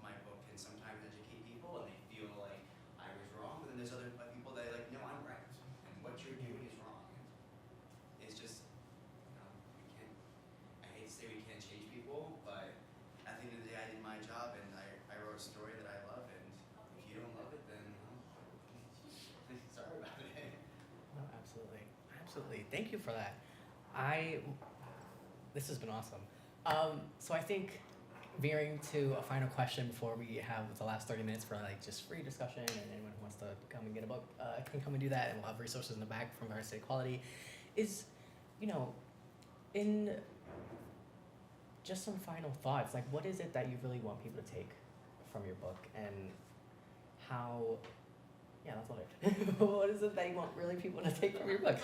my book can sometimes educate people, and they feel like I was wrong, but then there's other people that are like, no, Absolutely. Thank you for that. This has been awesome. So I think veering to a final question before we have the last 30 minutes for like just free discussion, and anyone who wants to come and get a book can come and do that, and we'll have resources in the back from Varsity Equality. Is, in just some final thoughts, like what is it that you really want people to take from your book, and how? Yeah, that's what what is it that you want really people to take from your book?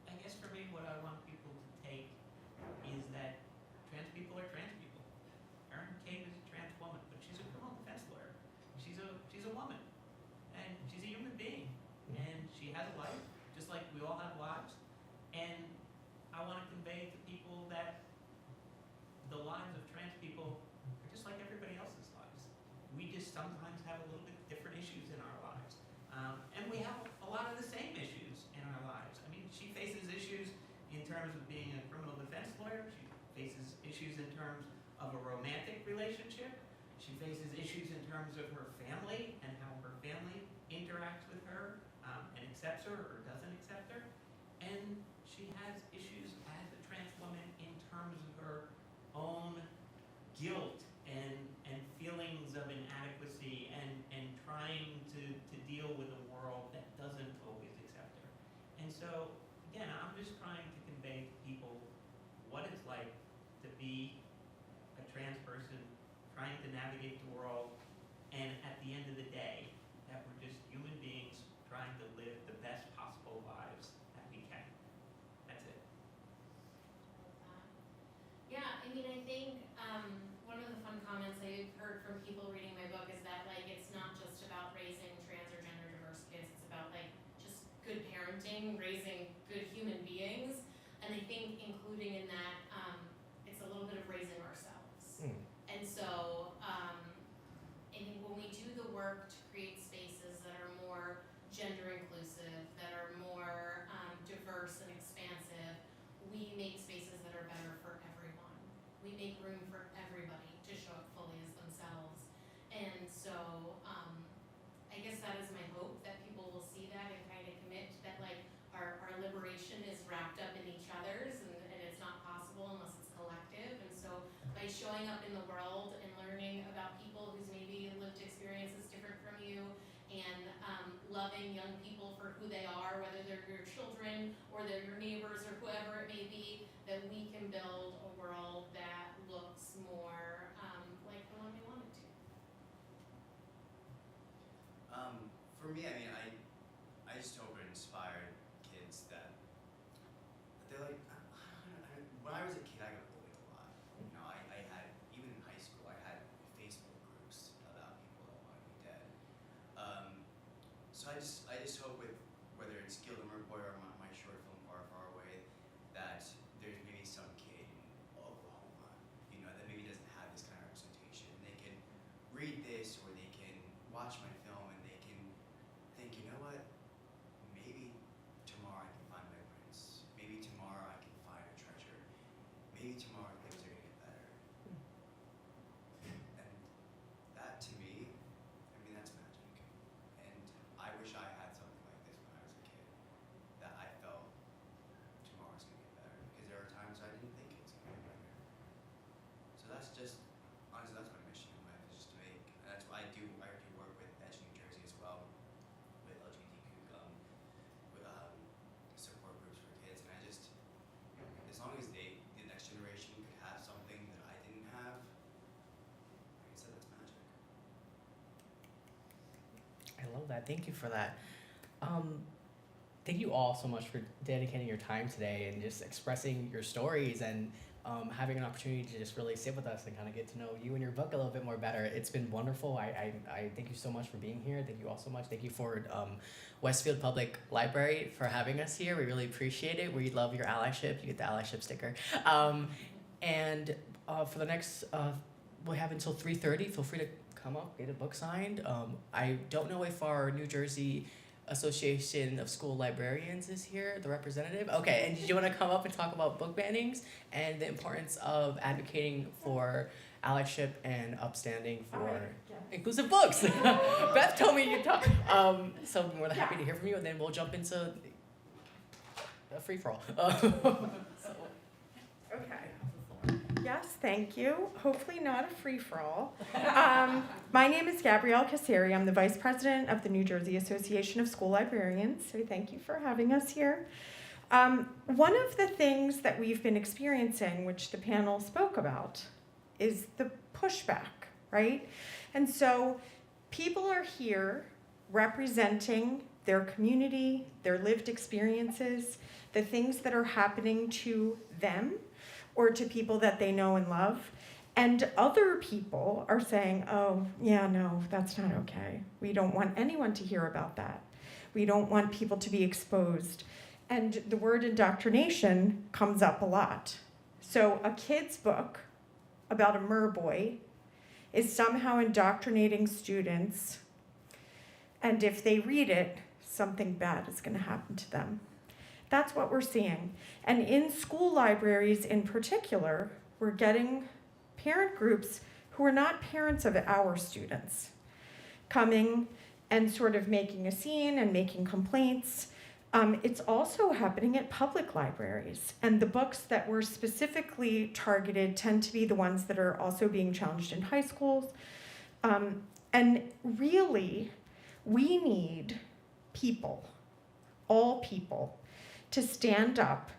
I guess for me, what I want people to take is that trans people are trans people. Erin Cave is a trans woman, but she's a criminal defense lawyer. She's a woman, and she's a human being, and she has a life, just like we all have lives. And I want to convey to people that the lives of trans people are just like everybody else's lives. We just sometimes have a little bit different issues in our lives, and we have a lot of the same issues in our lives. I mean, she faces issues in terms of being a criminal defense lawyer. She faces issues in terms of a romantic relationship. She faces issues in terms of her family and how her family interacts with her and accepts her or doesn't accept her. And she has issues as a trans woman in terms of her own guilt and feelings of inadequacy and trying to deal with a world that doesn't always accept her. And so, again, I'm just trying to convey to people what it's like to be a trans person trying to navigate the world, and at the end of the day, that we're just human beings trying to live the best possible lives that we can. That's it. Yeah, I mean, I think one of the fun comments I've heard from people reading my book is that like it's not just about raising trans or gender diverse kids, it's about like just good parenting, raising good human beings, and I think including in that it's a little bit of raising ourselves. And so I think when we do the work to create spaces that are more gender inclusive, that are more diverse and expansive, we make spaces that are better for everyone. We make room for everybody to show up fully as themselves. And so I guess that is my hope, that people will see that and kind of commit that like our liberation is wrapped up in each other's, and it's not possible unless it's collective. And so by showing up in the world and learning about people whose maybe lived experience is different from you, and loving young people for who they are, whether they're your children or they're your neighbors or whoever it may be, that we can build a world that looks more like the one we want it to. For me, I mean, I just hope it inspired kids that they're like, when I was a kid, I got bullied a lot. You know, I had, even in high school, I had Facebook groups about people that wanted me dead. So I just hope with, whether it's Gilmore Boy or my short film Far Far Away, that there's maybe some kid in Oklahoma, you know, that maybe doesn't have this kind of representation. They can read this, or they can watch my film, and they can think, you know what, maybe tomorrow I can find my prince. Maybe tomorrow I can find a treasure. Maybe tomorrow things are gonna get better. And that, to me, I mean, that's magic. And I wish I had something like this when I was a kid, that I felt tomorrow's gonna get better. Because there are times I didn't think it was gonna get better. So that's just, honestly, that's my mission in life, is just to make, and that's why I do work with Edge New Jersey as well, with LGBTQ support groups for kids. And I just, as long as the next generation could have something that I didn't have, like I said, that's magic. I love that. Thank you for that. Thank you all so much for dedicating your time today and just expressing your stories, and having an opportunity to just really sit with us and kind of get to know you and your book a little bit more better. It's been wonderful. I thank you so much for being here. Thank you all so much. Thank you for Westfield Public Library for having us here. We really appreciate it. We love your allyship. You get the allyship sticker. And for the next, we have until 3:30. Feel free to come up, get a book signed. I don't know if our New Jersey Association of School Librarians is here, the representative. Okay, and did you want to come up and talk about book bannings and the importance of advocating for allyship and upstanding for Alright, yeah. inclusive books. Beth told me you'd talk. So I'm more than happy to hear from you, and then we'll jump into a free-for-all. Okay. Yes, thank you. Hopefully not a free-for-all. My name is Gabrielle Casseri. I'm the Vice President of the New Jersey Association of School Librarians, so thank you for having us here. One of the things that we've been experiencing, which the panel spoke about, is the pushback, right? And so people are here representing their community, their lived experiences, the things that are happening to them or to people that they know and love. And other people are saying, oh, yeah, no, that's not okay. We don't want anyone to hear about that. We don't want people to be exposed. And the word indoctrination comes up a lot. So a kid's book about a merboy is somehow indoctrinating students, and if they read it, something bad is going to happen to them. That's what we're seeing. And in school libraries in particular, we're getting parent groups who are not parents of our students coming and sort of making a scene and making complaints. It's also happening at public libraries, and the books that were specifically targeted tend to be the ones that are also being challenged in high schools. And really, we need people, all people, to stand up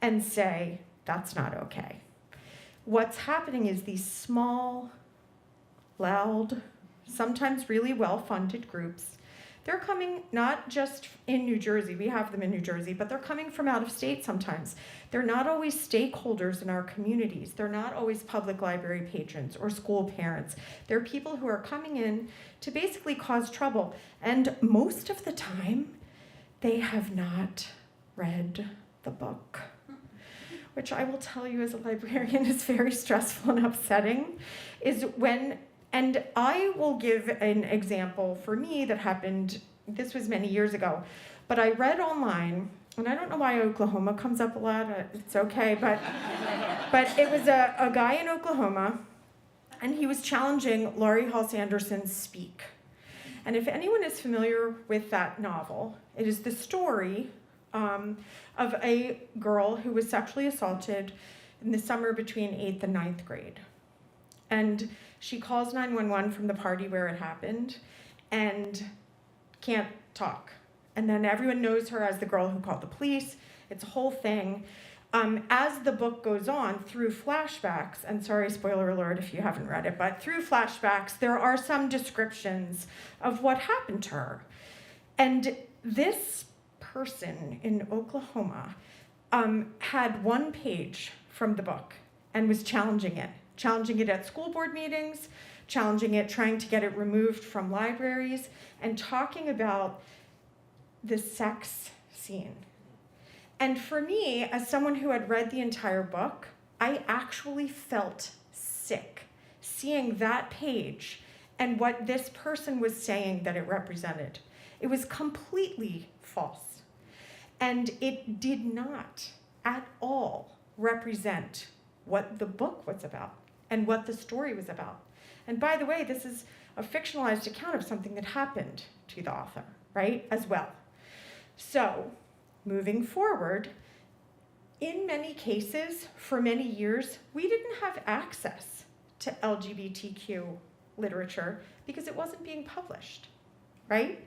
and say, that's not okay. What's happening is these small, loud, sometimes really well-funded groups, they're coming not just in New Jersey, we have them in New Jersey, but they're coming from out of state sometimes. They're not always stakeholders in our communities. They're not always public library patrons or school parents. They're people who are coming in to basically cause trouble. And most of the time, they have not read the book, which I will tell you as a librarian is very stressful and upsetting, is when, and I will give an example for me that happened, this was many years ago, but I read online, and I don't know why Oklahoma comes up a lot, it's okay, but it was a guy in Oklahoma, and he was challenging Laurie Halse Anderson's Speak. And if anyone is familiar with that novel, it is the story of a girl who was sexually assaulted in the summer between 8th and 9th grade. And she calls 911 from the party where it happened and can't talk. And then everyone knows her as the girl who called the police. It's a whole thing. As the book goes on, through flashbacks, and sorry, spoiler alert if you haven't read it, but through flashbacks, there are some descriptions of what happened to her. And this person in Oklahoma had one page from the book and was challenging it at school board meetings, challenging it, trying to get it removed from libraries, and talking about the sex scene. And for me, as someone who had read the entire book, I actually felt sick seeing that page and what this person was saying that it represented. It was completely false. And it did not at all represent what the book was about and what the story was about. And by the way, this is a fictionalized account of something that happened to the author, right, as well. So, moving forward, in many cases, for many years, we didn't have access to LGBTQ literature because it wasn't being published, right?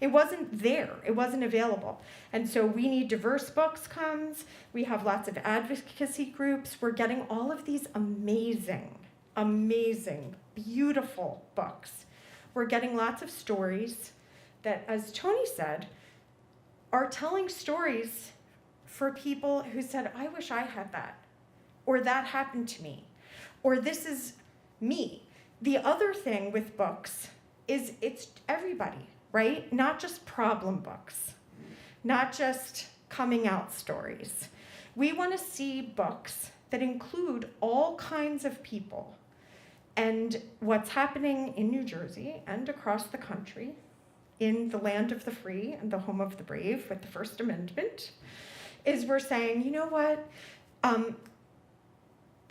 It wasn't there, it wasn't available. And so We Need Diverse Books comes, we have lots of advocacy groups, we're getting all of these amazing, amazing, beautiful books. We're getting lots of stories that, as Tony said, are telling stories for people who said, I wish I had that, or that happened to me, or this is me. The other thing with books is it's everybody, right? Not just problem books, not just coming out stories. We want to see books that include all kinds of people. And what's happening in New Jersey and across the country, in the land of the free and the home of the brave with the First Amendment, is we're saying, you know what?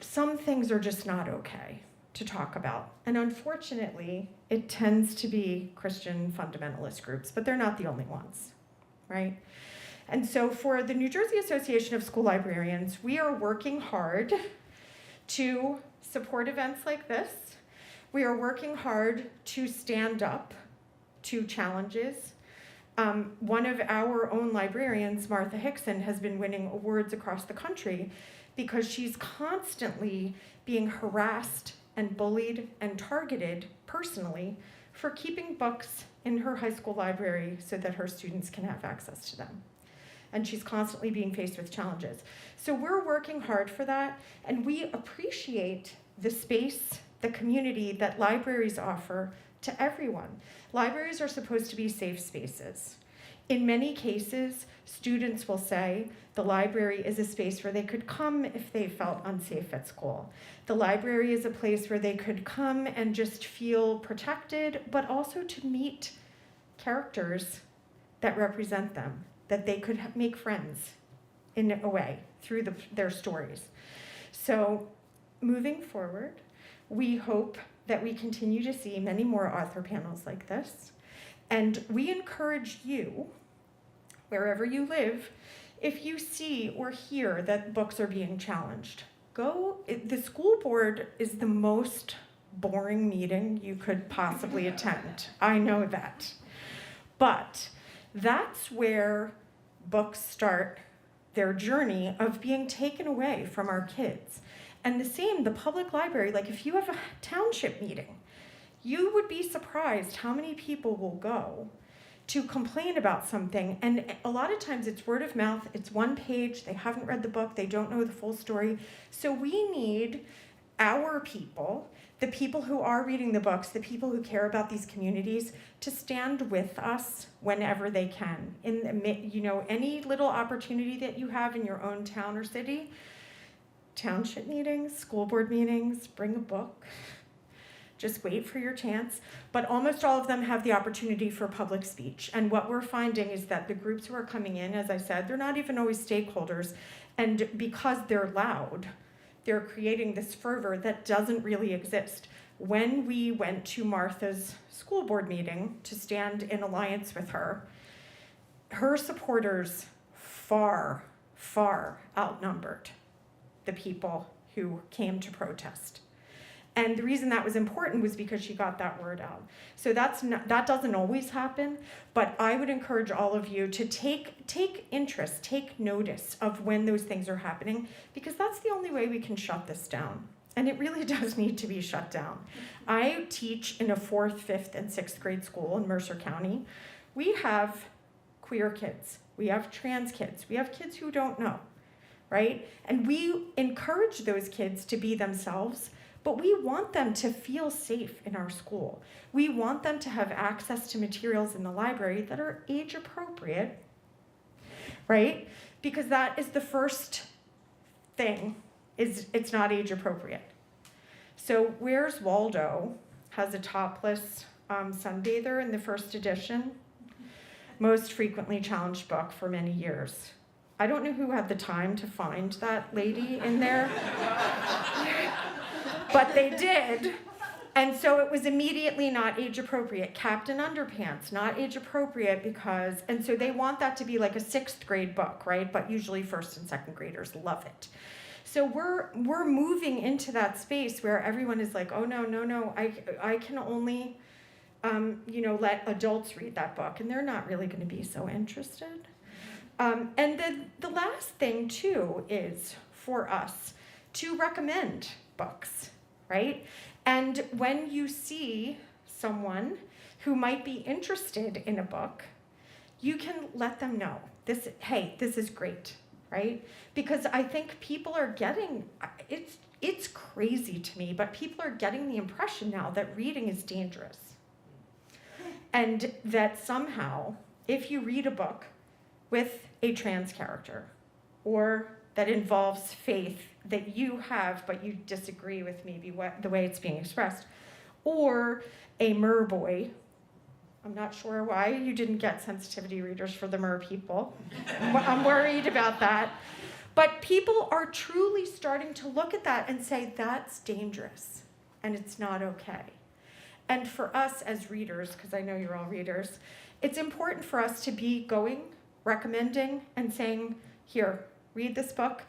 Some things are just not okay. to talk about. And unfortunately, it tends to be Christian fundamentalist groups, but they're not the only ones, right? And so for the New Jersey Association of School Librarians, we are working hard to support events like this. We are working hard to stand up to challenges. One of our own librarians, Martha Hickson, has been winning awards across the country because she's constantly being harassed and bullied and targeted personally for keeping books in her high school library so that her students can have access to them. And she's constantly being faced with challenges. So we're working hard for that, and we appreciate the space, the community that libraries offer to everyone. Libraries are supposed to be safe spaces. In many cases, students will say the library is a space where they could come if they felt unsafe at school. The library is a place where they could come and just feel protected, but also to meet characters that represent them, that they could make friends in a way through their stories. So moving forward, we hope that we continue to see many more author panels like this. And we encourage you, wherever you live, if you see or hear that books are being challenged, the school board is the most boring meeting you could possibly attend. I know that. But that's where books start their journey of being taken away from our kids. And the public library, like if you have a township meeting, you would be surprised how many people will go to complain about something. And a lot of times it's word of mouth, it's one page, they haven't read the book, they don't know the full story. So we need our people, the people who are reading the books, the people who care about these communities, to stand with us whenever they can. Any little opportunity that you have in your own town or city, township meetings, school board meetings, bring a book. Just wait for your chance. But almost all of them have the opportunity for public speech. And what we're finding is that the groups who are coming in, as I said, they're not even always stakeholders. And because they're loud, they're creating this fervor that doesn't really exist. When we went to Martha's school board meeting to stand in alliance with her, her supporters far, far outnumbered the people who came to protest. And the reason that was important was because she got that word out. So that doesn't always happen, but I would encourage all of you to take interest, take notice of when those things are happening, because that's the only way we can shut this down. And it really does need to be shut down. I teach in a 4th, 5th, and 6th grade school in Mercer County. We have queer kids, we have trans kids, we have kids who don't know, right? And we encourage those kids to be themselves, but we want them to feel safe in our school. We want them to have access to materials in the library that are age appropriate, right? Because that is the first thing, is it's not age appropriate. So Where's Waldo has a topless sunbather in the first edition, most frequently challenged book for many years. I don't know who had the time to find that lady in there. But they did, and so it was immediately not age appropriate. Captain Underpants, not age appropriate and so they want that to be like a 6th grade book, right? But usually 1st and 2nd graders love it. So we're moving into that space where everyone is like, oh no, I can only, let adults read that book, and they're not really going to be so interested. And then the last thing too is for us to recommend books. Right? And when you see someone who might be interested in a book, you can let them know, this is great, right? Because I think people are getting, it's crazy to me, but people are getting the impression now that reading is dangerous. And that somehow, if you read a book with a trans character, or that involves faith that you have, but you disagree with maybe the way it's being expressed, or a mer boy. I'm not sure why you didn't get sensitivity readers for the mer people. I'm worried about that. But people are truly starting to look at that and say, that's dangerous. and it's not okay. And for us as readers, because I know you're all readers, it's important for us to be going, recommending, and saying, here, read this book,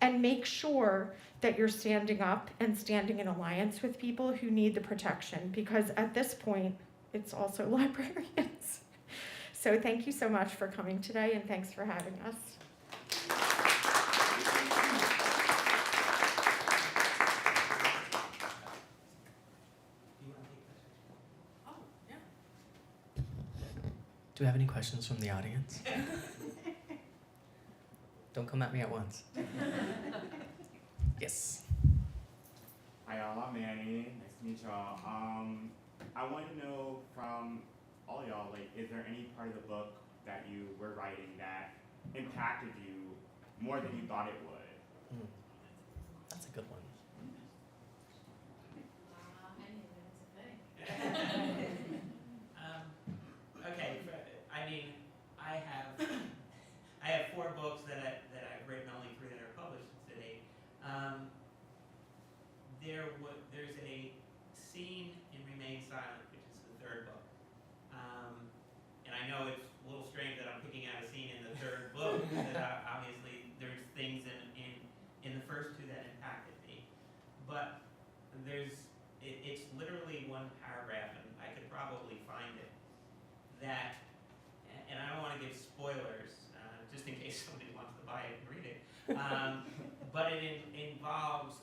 and make sure that you're standing up and standing in alliance with people who need the protection, because at this point, it's also librarians. So thank you so much for coming today, and thanks for having us. Do you want to take questions? Oh, yeah. Do we have any questions from the audience? Don't come at me at once. Yes. Hi y'all, I'm Manny. Nice to meet y'all. I want to know from all y'all, like, is there any part of the book that you were writing that impacted you more than you thought it would? That's a good one. I knew it was a thing. Okay, I mean, I have 4 books that I've written, only 3 that are published to date. There's a scene in Remain Silent, which is the 3rd book. And I know it's a little strange that I'm picking out a scene in the 3rd book, that obviously there's things in the first 2 that impacted me. But it's literally 1 paragraph, and I could probably find it, that, and I don't want to give spoilers, just in case somebody wants to buy it and read it, but it involves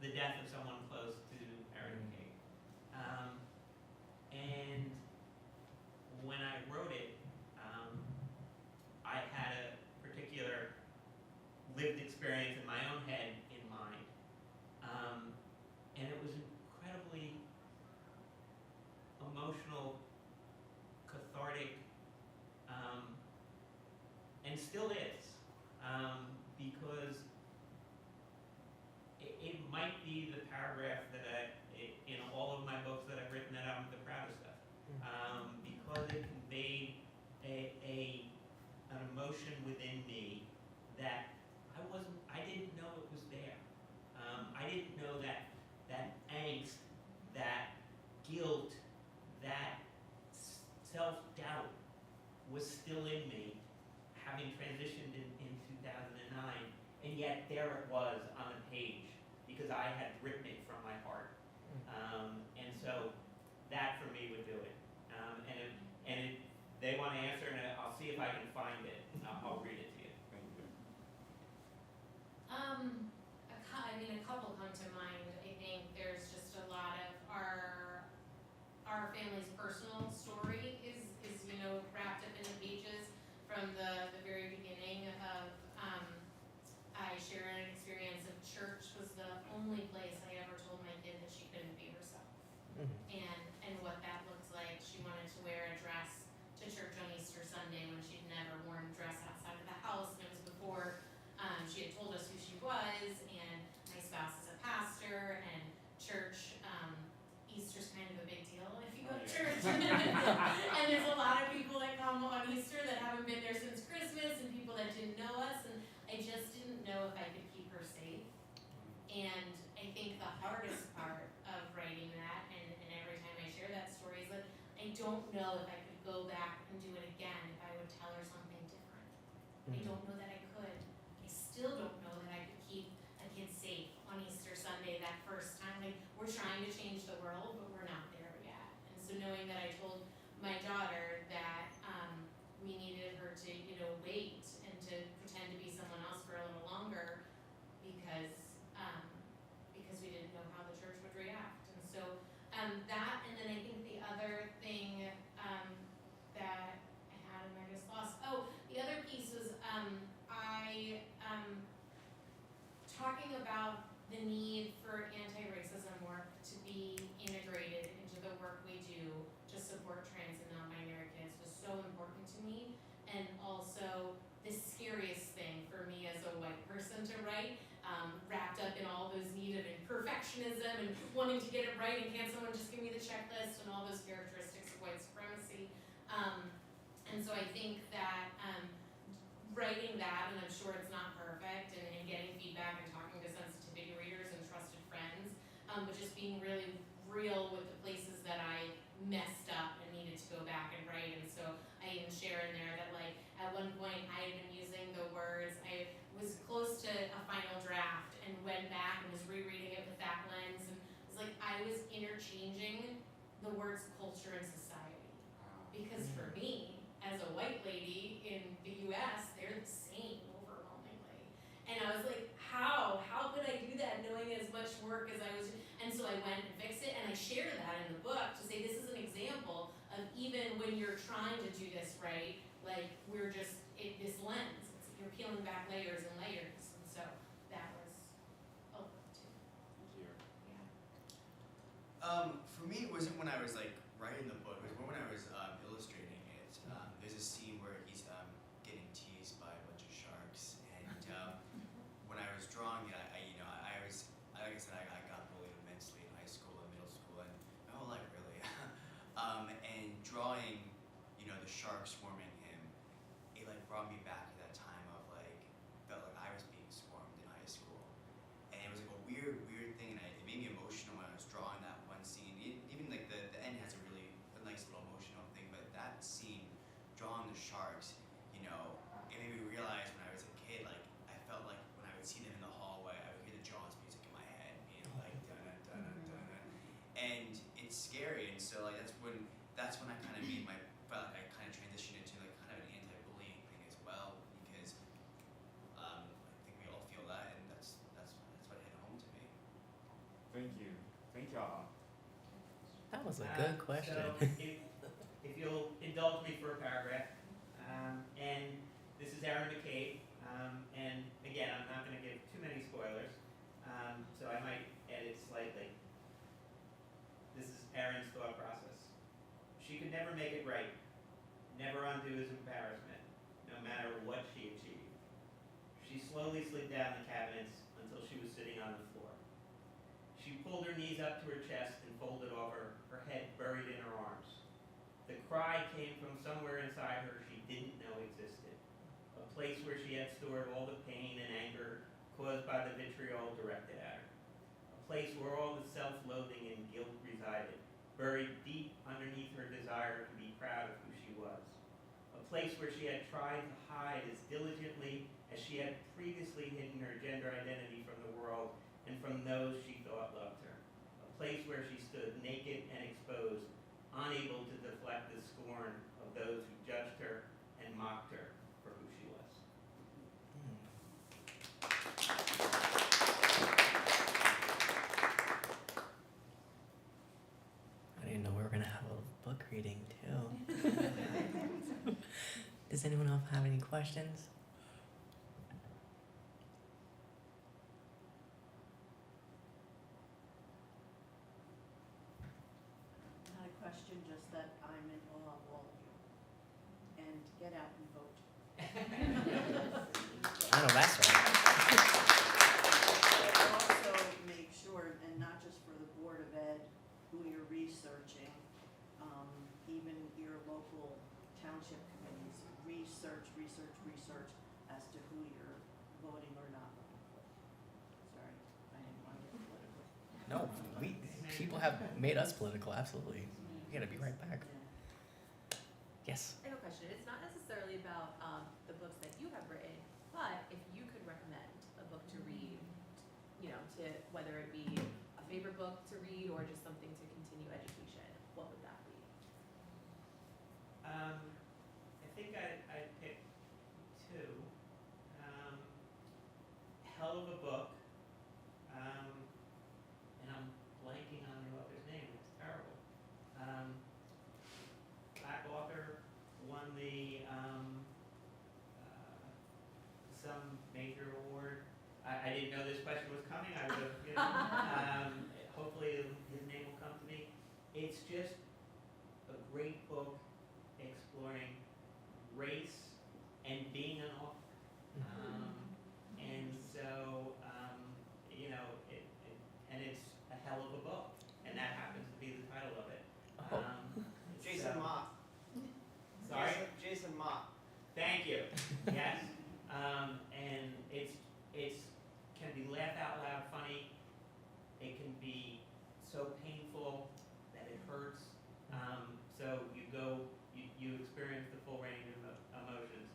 the death of someone close to Aaron King. And when I wrote it, I had a particular lived experience in my own head in mind. And it was incredibly emotional, cathartic, and still is, because it might be the paragraph that in all of my books that I've written that I'm the proudest of, because it conveyed an emotion within me that I didn't know it was there. I didn't know that angst, that guilt, that self-doubt was still in me, having transitioned in 2009, and yet there it was on the page, because I had written it from my heart. And so that for me would do it. And if they want to answer, and I'll see if I can find it, I'll read it to you. Thank you. A couple come to mind. I think there's just a lot of our family's personal story is wrapped up in the pages from the very beginning of. I share an experience of church was the only place I ever told my kid that she couldn't be herself, and what that looks like. She wanted to wear a dress to church on Easter Sunday when she'd never worn a dress outside of the house, and it was before she had told us who she was. And my spouse is a pastor, and church, Easter's kind of a big deal if you go to church. And there's a lot of people that come on Easter that haven't been there since Christmas, and people that didn't know us, and I just didn't know if I could keep her safe. And I think the hardest part of writing that, and every time I share that story, is that I don't know if I could go back and do it again if I would tell her something different. I don't know that I could. I still don't know that I could keep a kid safe on Easter Sunday that first time. Like, we're trying to change the world, but we're not there yet. And so knowing that I told my daughter that we needed her to, wait and to pretend to be someone else for a little longer, because we didn't know how the church would react. And so that, and then I think the other thing that I had, and I just lost. Oh, the other piece was talking about the need for anti-racism work to be integrated into the work we do to support trans and non-binary kids was so important to me. And also the scariest thing for me as a white person to write, wrapped up in all those need of perfectionism and wanting to get it right, and can't someone just give me the checklist, and all those characteristics of white supremacy. And so I think that writing that, and I'm sure it's not perfect, and getting feedback and talking to sensitivity readers and trusted friends, but just being really changing the words culture and society. Because for me, as a white lady in the US, they're the same overwhelmingly. And I was like, how could I do that knowing as much work as I was, and so I went and fixed it, and I share that in the book to say this is an example of even when you're trying to do this right, like we're just, this lens, you're peeling back layers and layers, and so that was, too. Yeah. For me, it wasn't when I was like writing the book. It was more when I was illustrating it. There's a scene where he's getting teased by a bunch of sharks, and when I was drawing it, I was, like I said, I got bullied immensely in high school and middle school and my whole life really. And drawing, the shark swarming him, it like brought me back to that time of like felt like I was being swarmed in high school, and it was like a weird thing, and it made me emotional when I was drawing that one scene. Even like the end has a nice little emotional thing, but that scene, drawing the sharks, it made me realize when I was a kid, like I felt like when I would see them in the hallway, I would hear the Jaws music in my head, being like dun dun dun dun dun, and it's scary. And so like that's when I kind of felt like I kind of transitioned into like kind of an anti-bullying thing as well, because I think we all feel that, and that's what hit home to me. Thank you. Thank y'all. That was a good question. So if you'll indulge me for a paragraph, and this is Aaron McCabe, and again, I'm not going to give too many spoilers, so I might edit slightly. This is Aaron's thought process. She could never make it right, never undo his embarrassment, no matter what she achieved. She slowly slid down the cabinets until she was sitting on the floor. She pulled her knees up to her chest and folded over, her head buried in her arms. The cry came from somewhere inside her she didn't know existed, a place where she had stored all the pain and anger caused by the vitriol directed at her, a place where all the self-loathing and guilt resided, buried deep underneath her desire to be proud of who she was, a place where she had tried to hide as diligently as she had previously hidden her gender identity from the world and from those she thought loved her, a place where she stood naked and exposed, unable to deflect the scorn of those who judged her and mocked her for who she was. I didn't know we were gonna have a book reading too. Does anyone else have any questions? Not a question, just that I'm in awe of all of you. And get out and vote. I know that's right. And also make sure, and not just for the Board of Ed, who you're researching, even your local township committees, research as to who you're voting or not voting for. Sorry, I didn't want to get political. No, people have made us political, absolutely. We gotta be right back. Yeah. Yes. I have a question. It's not necessarily about the books that you have written, but if you could recommend a book to read, to whether it be a favorite book to read or just something to continue education, what would that be? I think I'd pick two. Hell of a book, and I'm blanking on the author's name, it's terrible. Black author, won the some major award. I didn't know this question was coming. I would have, hopefully his name will come to me. It's just a great book exploring race and being an author. And so, and it's a hell of a book, and that happens to be the title of it. Jason so- Mock. Sorry? Jason Mock. Thank you. Yes. And it's can be laugh out loud funny. It can be so painful that it hurts. So you experience the full range of emotions.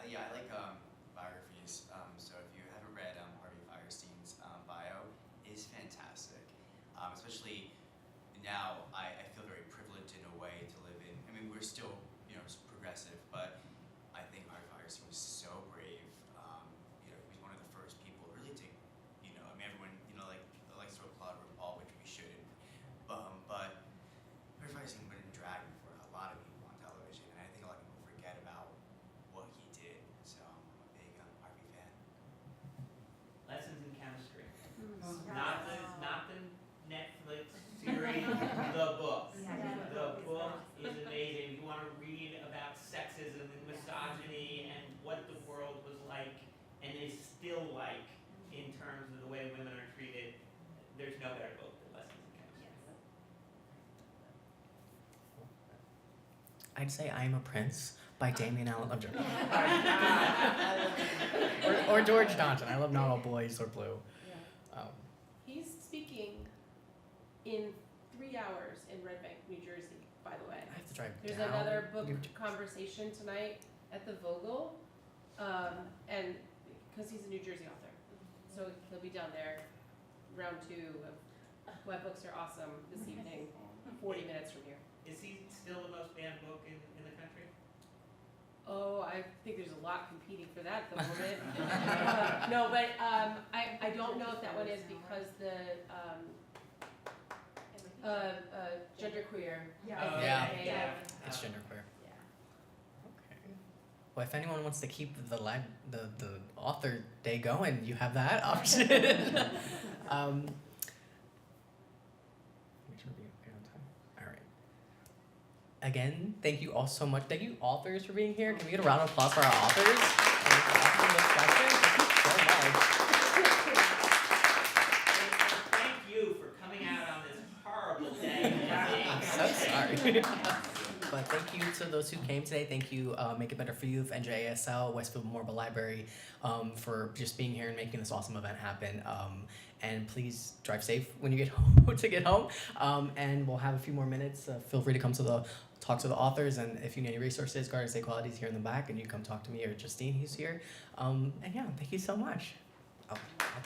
Yeah, I like biographies. So if you haven't read Harvey Firestein's bio, is fantastic. Especially now, I feel very privileged in a way to live in. I mean, we're still progressive, but I think Harvey Firestein was so brave. He was one of the first people really to, I mean, everyone likes to applaud RuPaul, which we shouldn't. But Harvey Firestein went in drag for a lot of people on television, and I think a lot of people forget about what he did. So I'm a big Harvey fan. Lessons in chemistry. Yeah. Not the Netflix series, the book. The book is amazing. If you want to read about sexism and misogyny and what the world was like and is still like in terms of the way women are treated, there's no better book than Lessons in Chemistry. I'd say I'm a Prince by Damien Allen. I'm joking. or George Johnson. I love Not All Boys Are Blue. He's speaking in 3 hours in Red Bank, New Jersey, by the way. I have to drive There's down. another book conversation tonight at the Vogel, and because he's a New Jersey author, so he'll be down there. Round 2 of Why Books Are Awesome this evening, 40 minutes from here. Is he still the most banned book in the country? Oh, I think there's a lot competing for that at the moment. No, but I don't know if that one is because the genderqueer. Yeah. Yeah. It's genderqueer. Okay. Well, if anyone wants to keep the author day going, you have that option. Make sure we are on time. All right. Again, thank you all so much. Thank you authors for being here. Can we get a round of applause for our authors? And for awesome discussion. Thank you so much. Thank you for coming out on this horrible day. I'm so sorry. But thank you to those who came today. Thank you, Make It Better for Youth, NJASL, Westfield Memorial Library, for just being here and making this awesome event happen. And please drive safe when you get home to get home. And we'll have a few more minutes. Feel free to come to talk to the authors, and if you need any resources, Gardens Equality is here in the back, and you come talk to me or Justine, who's here. And yeah, thank you so much. Oh, I'll